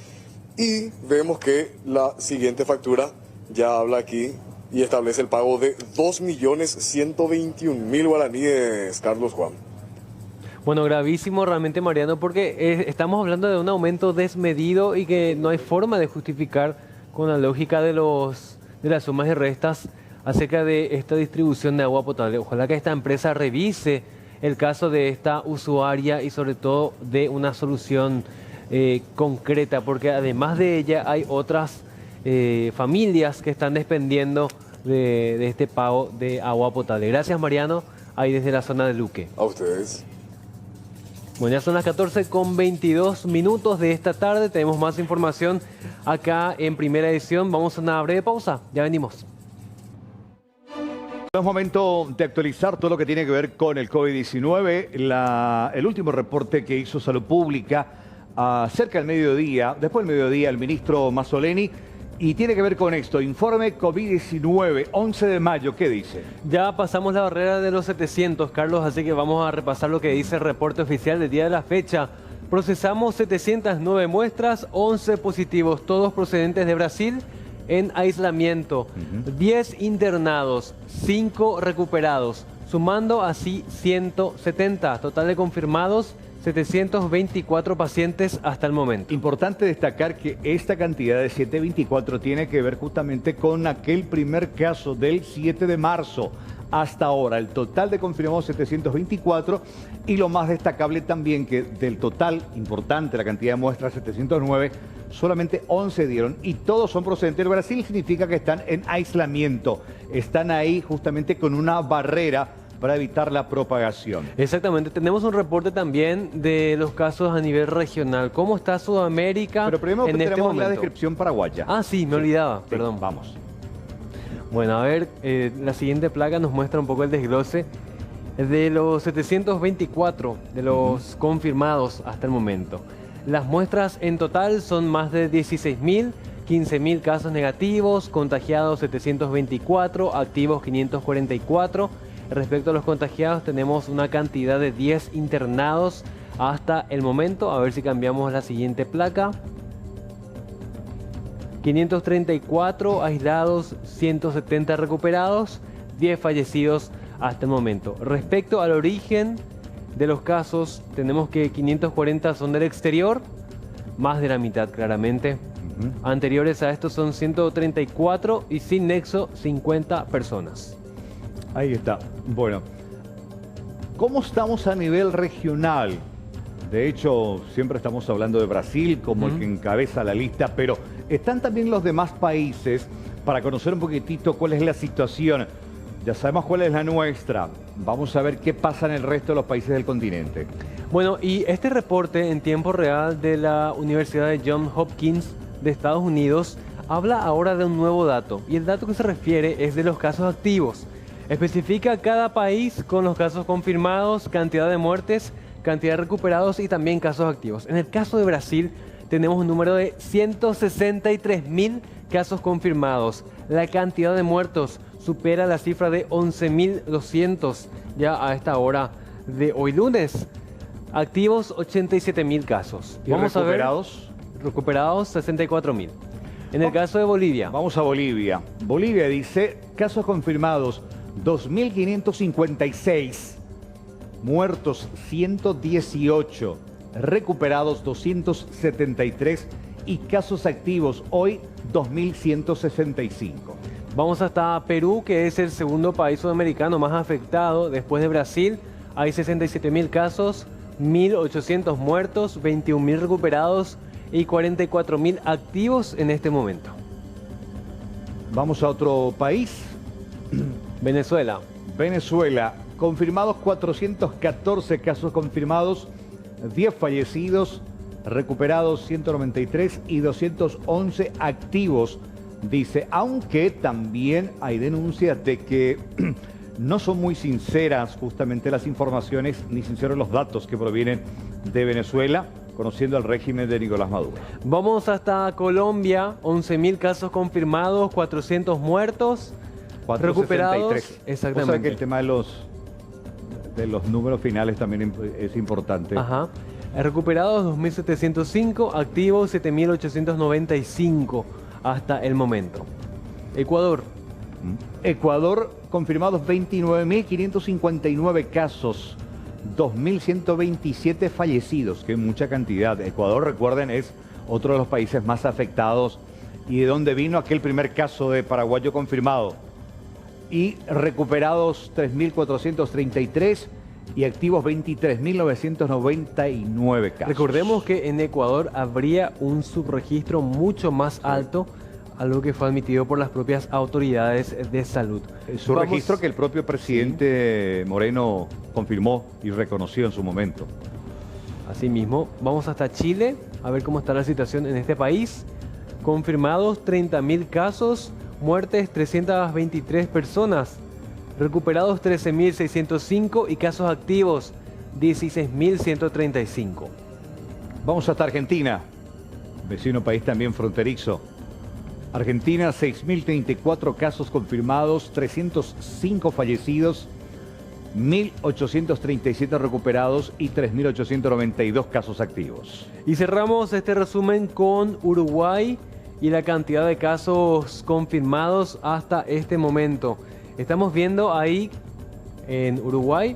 y vemos que la siguiente factura ya habla aquí y establece el pago de 2.121.000 guaraníes, Carlos Juan. Bueno, gravísimo realmente, Mariano, porque estamos hablando de un aumento desmedido y que no hay forma de justificar con la lógica de las sumas y restas acerca de esta distribución de agua potable. Ojalá que esta empresa revise el caso de esta usuaria y sobre todo de una solución concreta, porque además de ella hay otras familias que están dependiendo de este pago de agua potable. Gracias, Mariano, ahí desde la zona de Luque. A ustedes. Bueno, ya son las 14:22 de esta tarde. Tenemos más información acá en Primera Edición. Vamos a una breve pausa. Ya venimos. Es momento de actualizar todo lo que tiene que ver con el COVID-19. El último reporte que hizo Salud Pública cerca del mediodía, después del mediodía, el ministro Mazzoleni, y tiene que ver con esto. Informe COVID-19, 11 de mayo, ¿qué dice? Ya pasamos la barrera de los 700, Carlos, así que vamos a repasar lo que dice el reporte oficial del día de la fecha. Procesamos 709 muestras, 11 positivos, todos procedentes de Brasil, en aislamiento. 10 internados, 5 recuperados, sumando así 170. Total de confirmados, 724 pacientes hasta el momento. Importante destacar que esta cantidad de 724 tiene que ver justamente con aquel primer caso del 7 de marzo. Hasta ahora, el total de confirmados 724, y lo más destacable también que del total importante, la cantidad de muestras 709, solamente 11 dieron y todos son procedentes del Brasil, significa que están en aislamiento, están ahí justamente con una barrera para evitar la propagación. Exactamente, tenemos un reporte también de los casos a nivel regional. ¿Cómo está Sudamérica? Pero primero en tenemos este momento? la descripción paraguaya. Ah, sí, me olvidaba, sí, perdón. Vamos. Bueno, a ver, la siguiente placa nos muestra un poco el desglose de los 724 de los confirmados hasta el momento. Las muestras en total son más de 16.000, 15.000 casos negativos, contagiados 724, activos 544. Respecto a los contagiados tenemos una cantidad de 10 internados hasta el momento. A ver si cambiamos la siguiente placa. 534 aislados, 170 recuperados, 10 fallecidos hasta el momento. Respecto al origen de los casos, tenemos que 540 son del exterior, más de la mitad claramente. Anteriores a estos son 134 y sin nexo 50 personas. Ahí está. Bueno, ¿cómo estamos a nivel regional? De hecho, siempre estamos hablando de Brasil como el que encabeza la lista, pero están también los demás países para conocer un poquitito cuál es la situación. Ya sabemos cuál es la nuestra. Vamos a ver qué pasa en el resto de los países del continente. Bueno, y este reporte en tiempo real de la Universidad de Johns Hopkins de Estados Unidos habla ahora de un nuevo dato. Y el dato que se refiere es de los casos activos. Especifica cada país con los casos confirmados, cantidad de muertes, cantidad de recuperados y también casos activos. En el caso de Brasil tenemos un número de 163.000 casos confirmados. La cantidad de muertos supera la cifra de 11.200 ya a esta hora de hoy lunes. Activos 87.000 casos. ¿Y vamos recuperados? A ver, recuperados 64.000. En el caso de Bolivia. Vamos a Bolivia. Bolivia dice casos confirmados 2.556, muertos 118, recuperados 273 y casos activos hoy 2.165. Vamos hasta Perú, que es el segundo país sudamericano más afectado después de Brasil. Hay 67.000 casos, 1.800 muertos, 21.000 recuperados y 44.000 activos en este momento. Vamos a otro país. Venezuela. Venezuela, confirmados 414 casos confirmados, 10 fallecidos, recuperados 193 y 211 activos, dice, aunque también hay denuncias de que no son muy sinceras justamente las informaciones ni sinceros los datos que provienen de Venezuela, conociendo el régimen de Nicolás Maduro. Vamos hasta Colombia, 11.000 casos confirmados, 400 muertos, 463. recuperados. Exactamente. O sea que el tema de los números finales también es importante. Ajá. Recuperados 2.705, activos 7.895 hasta el momento. Ecuador. Ecuador, confirmados 29.559 casos, 2.127 fallecidos, que es mucha cantidad. Ecuador, recuerden, es otro de los países más afectados y de donde vino aquel primer caso de paraguayo confirmado. Y recuperados 3.433 y activos 23.999 casos. Recordemos que en Ecuador habría un subregistro mucho más alto, algo que fue admitido por las propias autoridades de salud. Su registro que el propio presidente Moreno confirmó y reconoció en su momento. Asimismo, vamos hasta Chile a ver cómo está la situación en este país. Confirmados 30.000 casos, muertes 323 personas, recuperados 13.605 y casos activos 16.135. Vamos hasta Argentina, vecino país también fronterizo. Argentina, 6.034 casos confirmados, 305 fallecidos, 1.837 recuperados y 3.892 casos activos. Y cerramos este resumen con Uruguay y la cantidad de casos confirmados hasta este momento. Estamos viendo ahí en Uruguay.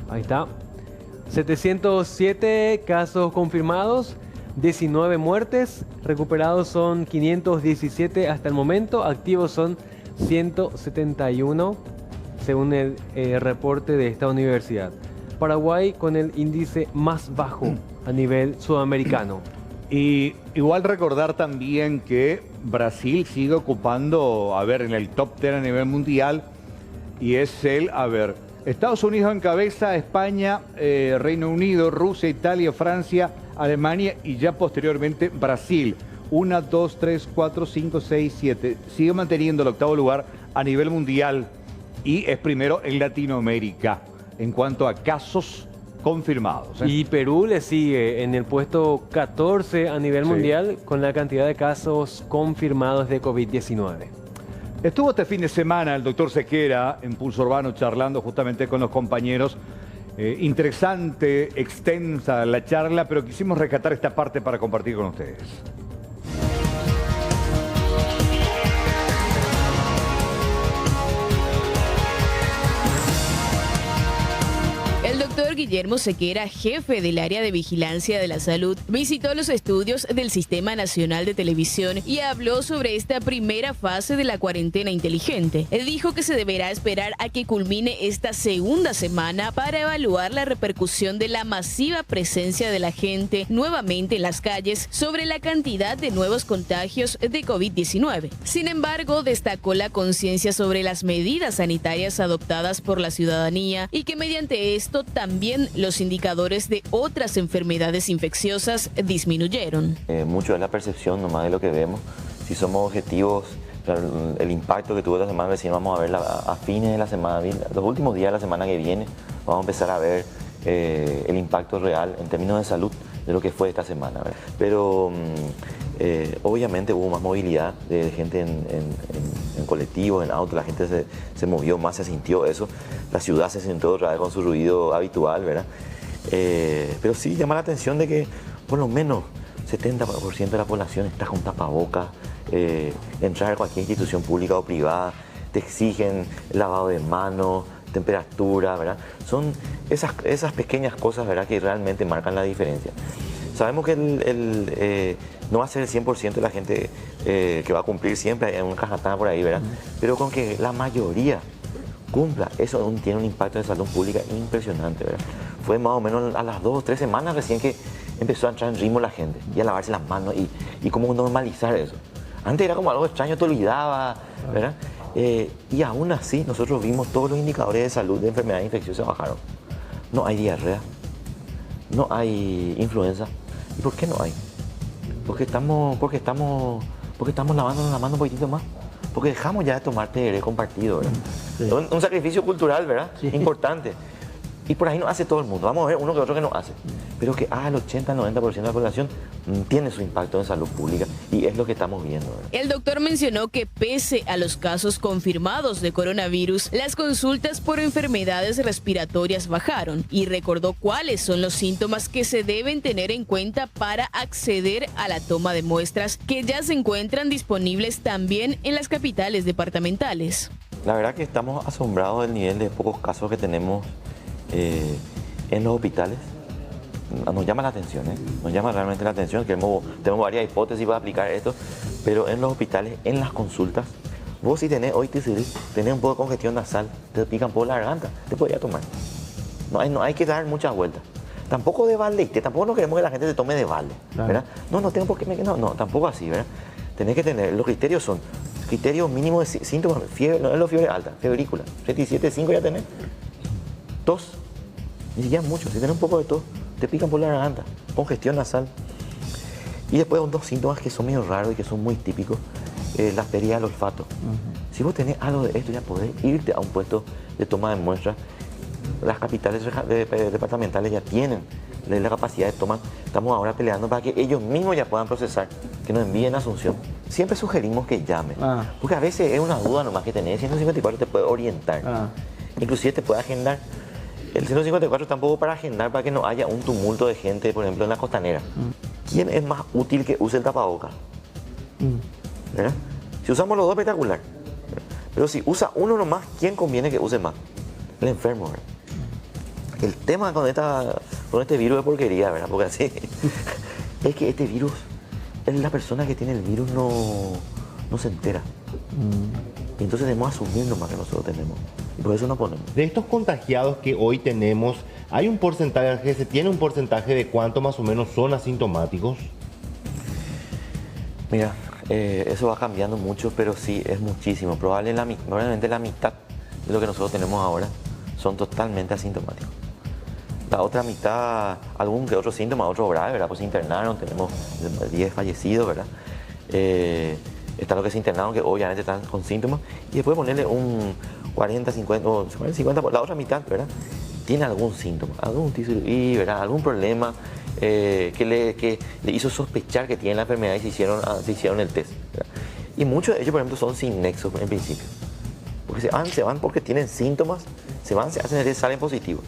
Ahí está. 707 casos confirmados, 19 muertes, recuperados son 517 hasta el momento, activos son 171 según el reporte de esta universidad. Paraguay con el índice más bajo a nivel sudamericano. Y igual recordar también que Brasil sigue ocupando, en el top 10 a nivel mundial y es Estados Unidos en cabeza, España, Reino Unido, Rusia, Italia, Francia, Alemania y ya posteriormente Brasil. 1, 2, 3, 4, 5, 6, 7. Sigue manteniendo el octavo lugar a nivel mundial y es primero en Latinoamérica en cuanto a casos confirmados. Y Perú le sigue en el puesto 14 a nivel mundial con la cantidad de casos confirmados de COVID-19. Estuvo este fin de semana el doctor Sequera en Pulso Urbano charlando justamente con los compañeros. Interesante, extensa la charla, pero quisimos rescatar esta parte para compartir con ustedes. El doctor Guillermo Sequera, jefe del área de vigilancia de la salud, visitó los estudios del Sistema Nacional de Televisión y habló sobre esta primera fase de la cuarentena inteligente. Él dijo que se deberá esperar a que culmine esta segunda semana para evaluar la repercusión de la masiva presencia de la gente nuevamente en las calles sobre la cantidad de nuevos contagios de COVID-19. Sin embargo, destacó la conciencia sobre las medidas sanitarias adoptadas por la ciudadanía y que mediante esto también los indicadores de otras enfermedades infecciosas disminuyeron. Mucho es la percepción nomás de lo que vemos. Si somos objetivos, el impacto que tuvo esta semana, recién vamos a ver a fines de la semana, los últimos días de la semana que viene, vamos a empezar a ver el impacto real en términos de salud de lo que fue esta semana, ¿verdad? Pero obviamente hubo más movilidad de gente en colectivos, en autos, la gente se movió más, se sintió eso. La ciudad se sintió otra vez con su ruido habitual, ¿verdad? Pero sí llama la atención de que por lo menos 70% de la población está con tapabocas, entrar a cualquier institución pública o privada, te exigen lavado de manos, temperatura, ¿verdad? Son esas pequeñas cosas, ¿verdad?, que realmente marcan la diferencia. Sabemos que no va a ser el 100% de la gente que va a cumplir siempre, hay un cajatán por ahí, ¿verdad? Pero con que la mayoría cumpla, eso tiene un impacto en salud pública impresionante, ¿verdad? Fue más o menos a las 2 o 3 semanas recién que empezó a entrar en ritmo la gente y a lavarse las manos y cómo normalizar eso. Antes era como algo extraño, te olvidaba, ¿verdad? Y aún así nosotros vimos todos los indicadores de salud de enfermedades infecciosas bajaron. No hay diarrea, no hay influenza. ¿Y por qué no hay? Porque estamos lavándonos la mano un poquitito más. Porque dejamos ya de tomar té compartido, ¿verdad? Sí. Un sacrificio cultural, ¿verdad? Sí. Importante. Y por ahí no hace todo el mundo. Vamos a ver uno que otro que no hace. Pero que el 80, 90% de la población tiene su impacto en salud pública y es lo que estamos viendo, ¿verdad? El doctor mencionó que pese a los casos confirmados de coronavirus, las consultas por enfermedades respiratorias bajaron y recordó cuáles son los síntomas que se deben tener en cuenta para acceder a la toma de muestras que ya se encuentran disponibles también en las capitales departamentales. La verdad que estamos asombrados del nivel de pocos casos que tenemos en los hospitales. Nos llama la atención, nos llama realmente la atención. Tenemos varias hipótesis para aplicar esto, pero en los hospitales, en las consultas, vos si tenés tenés un poco de congestión nasal, te pican por la garganta, te podría tomar. No hay que dar muchas vueltas. Tampoco de balde, tampoco no queremos que la gente se tome de balde, ¿verdad? No tengo por qué, no, tampoco así, ¿verdad? Tenés que tener, los criterios son, criterios mínimos de síntomas, fiebre, no es la fiebre alta, febrícula, 37,5 ya tenés, tos, ni siquiera mucho, si tenés un poco de tos, te pican por la garganta, congestión nasal. Y después dos síntomas que son medio raros y que son muy típicos, la pérdida del olfato. Si vos tenés algo de esto, ya podés irte a un puesto de toma de muestras. Las capitales departamentales ya tienen la capacidad de tomar. Estamos ahora peleando para que ellos mismos ya puedan procesar, que nos envíen a Asunción. Siempre sugerimos que llamen, porque a veces es una duda nomás que tenés. 154 te puede orientar, inclusive te puede agendar. El 154 tampoco para agendar para que no haya un tumulto de gente, por ejemplo, en la costanera. ¿Quién es más útil que use el tapabocas? ¿Verdad? Si usamos los dos, espectacular. Pero si usa uno nomás, ¿quién conviene que use más? El enfermo, ¿verdad? El tema con este virus de porquería, ¿verdad? Porque así es que este virus, la persona que tiene el virus no se entera. Y entonces debemos asumir nomás que nosotros tenemos. Y por eso nos ponemos. De estos contagiados que hoy tenemos, ¿hay un porcentaje, se tiene un porcentaje de cuánto más o menos son asintomáticos? Mira, eso va cambiando mucho, pero sí, es muchísimo. Probablemente la mitad de lo que nosotros tenemos ahora son totalmente asintomáticos. La otra mitad, algún que otro síntoma, otro grave, ¿verdad? Pues se internaron, tenemos 10 fallecidos, ¿verdad? Están los que se internaron, que obviamente están con síntomas, y después ponerle un 40, 50, o 50, la otra mitad, ¿verdad? Tiene algún síntoma, algún TCI, ¿verdad? Algún problema que le hizo sospechar que tiene la enfermedad y se hicieron el test, ¿verdad? Y muchos de ellos, por ejemplo, son sin nexo en principio. Porque se van porque tienen síntomas, se hacen el test, salen positivos.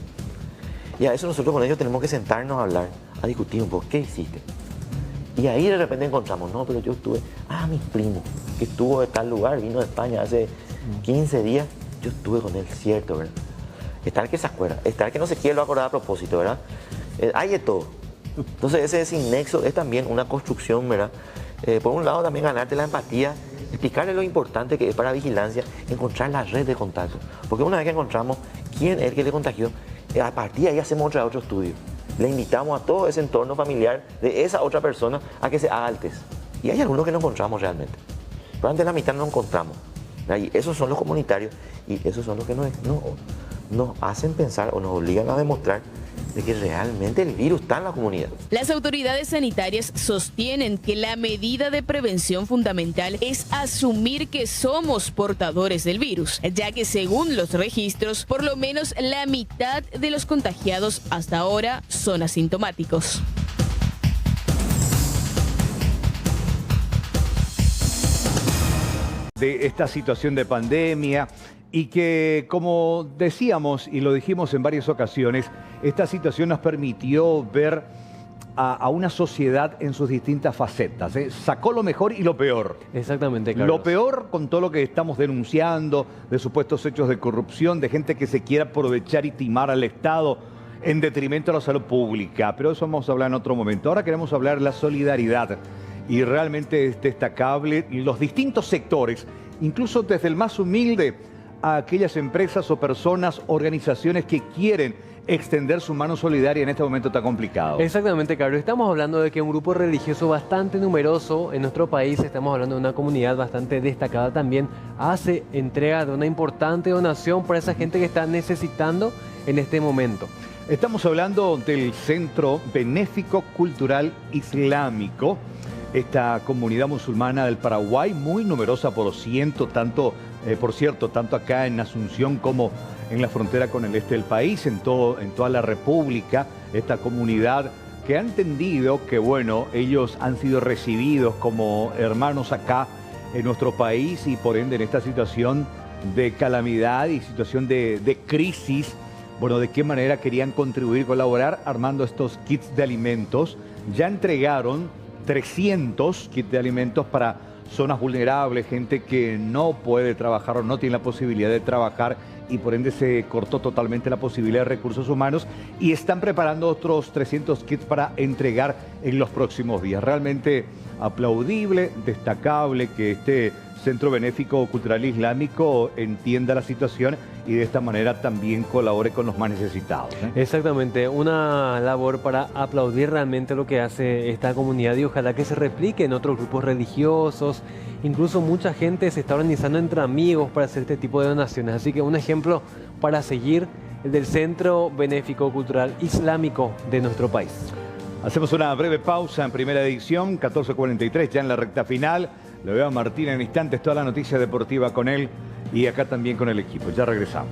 Y a eso nosotros con ellos tenemos que sentarnos a hablar, a discutir un poco, ¿qué hiciste? Y ahí de repente encontramos, no, pero yo estuve, mi primo, que estuvo de tal lugar, vino de España hace 15 días, yo estuve con él, cierto, ¿verdad? Está el que se acuerda, está el que no se quiere lo acordar a propósito, ¿verdad? Hay de todo. Entonces ese sin nexo es también una construcción, ¿verdad? Por un lado también ganarte la empatía, explicarle lo importante que es para vigilancia, encontrar la red de contacto. Porque una vez que encontramos quién es el que le contagió, a partir de ahí hacemos otro estudio. Le invitamos a todo ese entorno familiar de esa otra persona a que se haga el test. Y hay algunos que no encontramos realmente. Pero antes de la mitad no encontramos. Y esos son los comunitarios y esos son los que nos hacen pensar o nos obligan a demostrar de que realmente el virus está en la comunidad. Las autoridades sanitarias sostienen que la medida de prevención fundamental es asumir que somos portadores del virus, ya que según los registros, por lo menos la mitad de los contagiados hasta ahora son asintomáticos. De esta situación de pandemia y que, como decíamos y lo dijimos en varias ocasiones, esta situación nos permitió ver a una sociedad en sus distintas facetas. Sacó lo mejor y lo peor. Exactamente, Carlos. Lo peor con todo lo que estamos denunciando, de supuestos hechos de corrupción, de gente que se quiera aprovechar y timar al Estado en detrimento de la salud pública. Pero eso vamos a hablar en otro momento. Ahora queremos hablar de la solidaridad. Y realmente es destacable los distintos sectores, incluso desde el más humilde a aquellas empresas o personas, organizaciones que quieren extender su mano solidaria en este momento tan complicado. Exactamente, Carlos. Estamos hablando de que un grupo religioso bastante numeroso en nuestro país, estamos hablando de una comunidad bastante destacada también, hace entrega de una importante donación para esa gente que está necesitando en este momento. Estamos hablando del Centro Benéfico Cultural Islámico, esta comunidad musulmana del Paraguay, muy numerosa por cierto, tanto acá en Asunción como en la frontera con el este del país, en toda la República, esta comunidad que ha entendido que, bueno, ellos han sido recibidos como hermanos acá en nuestro país y por ende en esta situación de calamidad y situación de crisis, bueno, de qué manera querían contribuir, colaborar armando estos kits de alimentos. Ya entregaron 300 kits de alimentos para zonas vulnerables, gente que no puede trabajar o no tiene la posibilidad de trabajar y por ende se cortó totalmente la posibilidad de recursos humanos y están preparando otros 300 kits para entregar en los próximos días. Realmente aplaudible, destacable que este Centro Benéfico Cultural Islámico entienda la situación y de esta manera también colabore con los más necesitados. Exactamente, una labor para aplaudir realmente lo que hace esta comunidad y ojalá que se replique en otros grupos religiosos. Incluso mucha gente se está organizando entre amigos para hacer este tipo de donaciones. Así que un ejemplo para seguir, el del Centro Benéfico Cultural Islámico de nuestro país. Hacemos una breve pausa en primera edición, 14:43, ya en la recta final. Lo veo a Martín en instantes, toda la noticia deportiva con él y acá también con el equipo. Ya regresamos.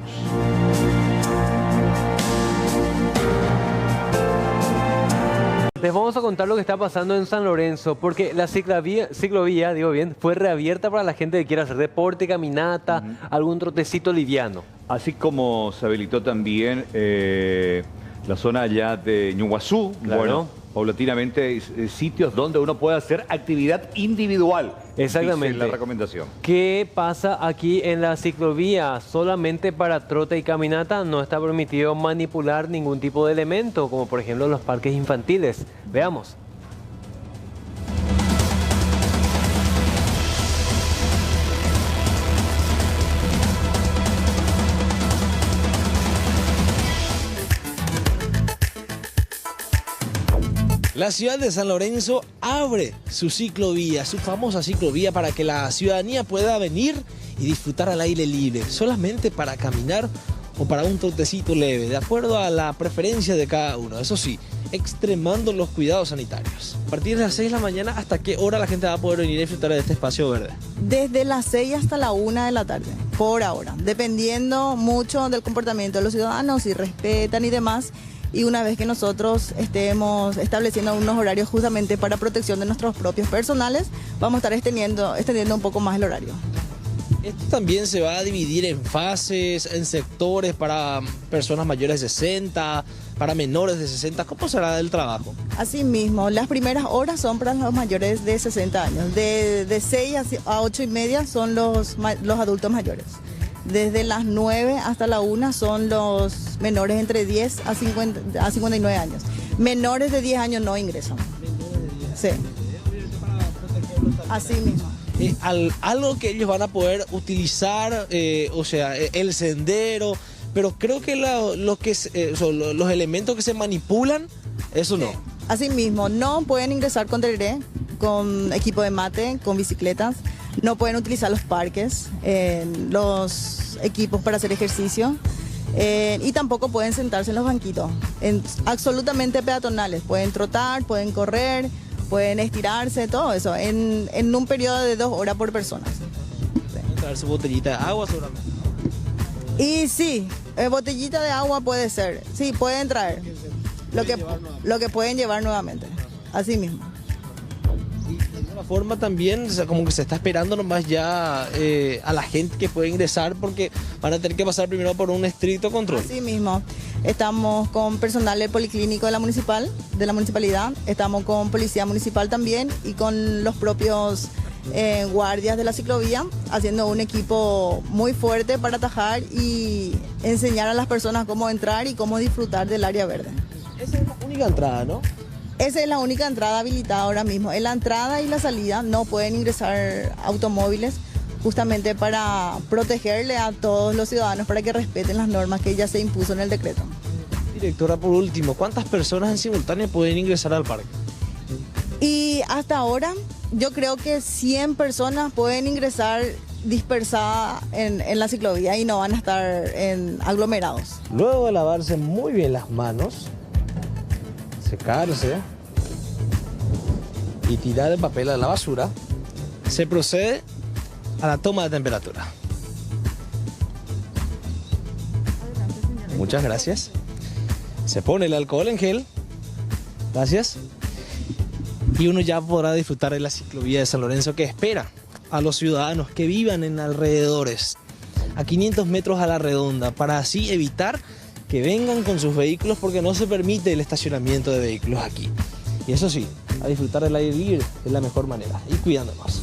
Les vamos a contar lo que está pasando en San Lorenzo, porque la ciclovía, digo bien, fue reabierta para la gente que quiera hacer deporte, caminata, algún trotecito liviano. Así como se habilitó también la zona allá de Ñuguazú, claro. Bueno, paulatinamente sitios donde uno puede hacer actividad individual. Exactamente. Dice la recomendación. ¿Qué pasa aquí en la ciclovía? Solamente para trote y caminata no está permitido manipular ningún tipo de elemento, como por ejemplo los parques infantiles. Veamos. La ciudad de San Lorenzo abre su ciclovía, su famosa ciclovía, para que la ciudadanía pueda venir y disfrutar al aire libre, solamente para caminar o para un trotecito leve, de acuerdo a la preferencia de cada uno. Eso sí, extremando los cuidados sanitarios. A partir de las 6 de la mañana, ¿hasta qué hora la gente va a poder venir a disfrutar de este espacio verde? Desde las 6 hasta la 1 de la tarde, por ahora, dependiendo mucho del comportamiento de los ciudadanos, si respetan y demás. Y una vez que nosotros estemos estableciendo unos horarios justamente para protección de nuestros propios personales, vamos a estar extendiendo un poco más el horario. Esto también se va a dividir en fases, en sectores para personas mayores de 60, para menores de 60. ¿Cómo será el trabajo? Asimismo, las primeras horas son para los mayores de 60 años. De 6 a 8 y media son los adultos mayores. Desde las 9 hasta la 1 son los menores entre 10 a 59 años. Menores de 10 años no ingresan. Sí. Así mismo. Algo que ellos van a poder utilizar, o sea, el sendero, pero creo que los elementos que se manipulan, eso no. Así mismo, no pueden ingresar con tereré, con equipo de mate, con bicicletas. No pueden utilizar los parques, los equipos para hacer ejercicio y tampoco pueden sentarse en los banquitos. Absolutamente peatonales, pueden trotar, pueden correr, pueden estirarse, todo eso, en un periodo de 2 horas por persona. Pueden traer su botellita de agua seguramente. Y sí, botellita de agua puede ser, sí, pueden traer lo que pueden llevar nuevamente, así mismo. De alguna forma también, o sea, como que se está esperando nomás ya a la gente que puede ingresar, porque van a tener que pasar primero por un estricto control. Así mismo, estamos con personal del policlínico de la municipalidad, estamos con policía municipal también y con los propios guardias de la ciclovía, haciendo un equipo muy fuerte para atajar y enseñar a las personas cómo entrar y cómo disfrutar del área verde. Esa es la única entrada, ¿no? Esa es la única entrada habilitada ahora mismo. En la entrada y la salida no pueden ingresar automóviles, justamente para protegerle a todos los ciudadanos para que respeten las normas que ya se impuso en el decreto. Directora, por último, ¿cuántas personas en simultáneo pueden ingresar al parque? Y hasta ahora yo creo que 100 personas pueden ingresar dispersadas en la ciclovía y no van a estar aglomerados. Luego de lavarse muy bien las manos, secarse y tirar el papel a la basura, se procede a la toma de temperatura. Muchas gracias. Se pone el alcohol en gel. Gracias. Y uno ya podrá disfrutar de la ciclovía de San Lorenzo, que espera a los ciudadanos que vivan en alrededores, a 500 metros a la redonda, para así evitar que vengan con sus vehículos, porque no se permite el estacionamiento de vehículos aquí. Y eso sí, a disfrutar del aire libre de la mejor manera y cuidándonos.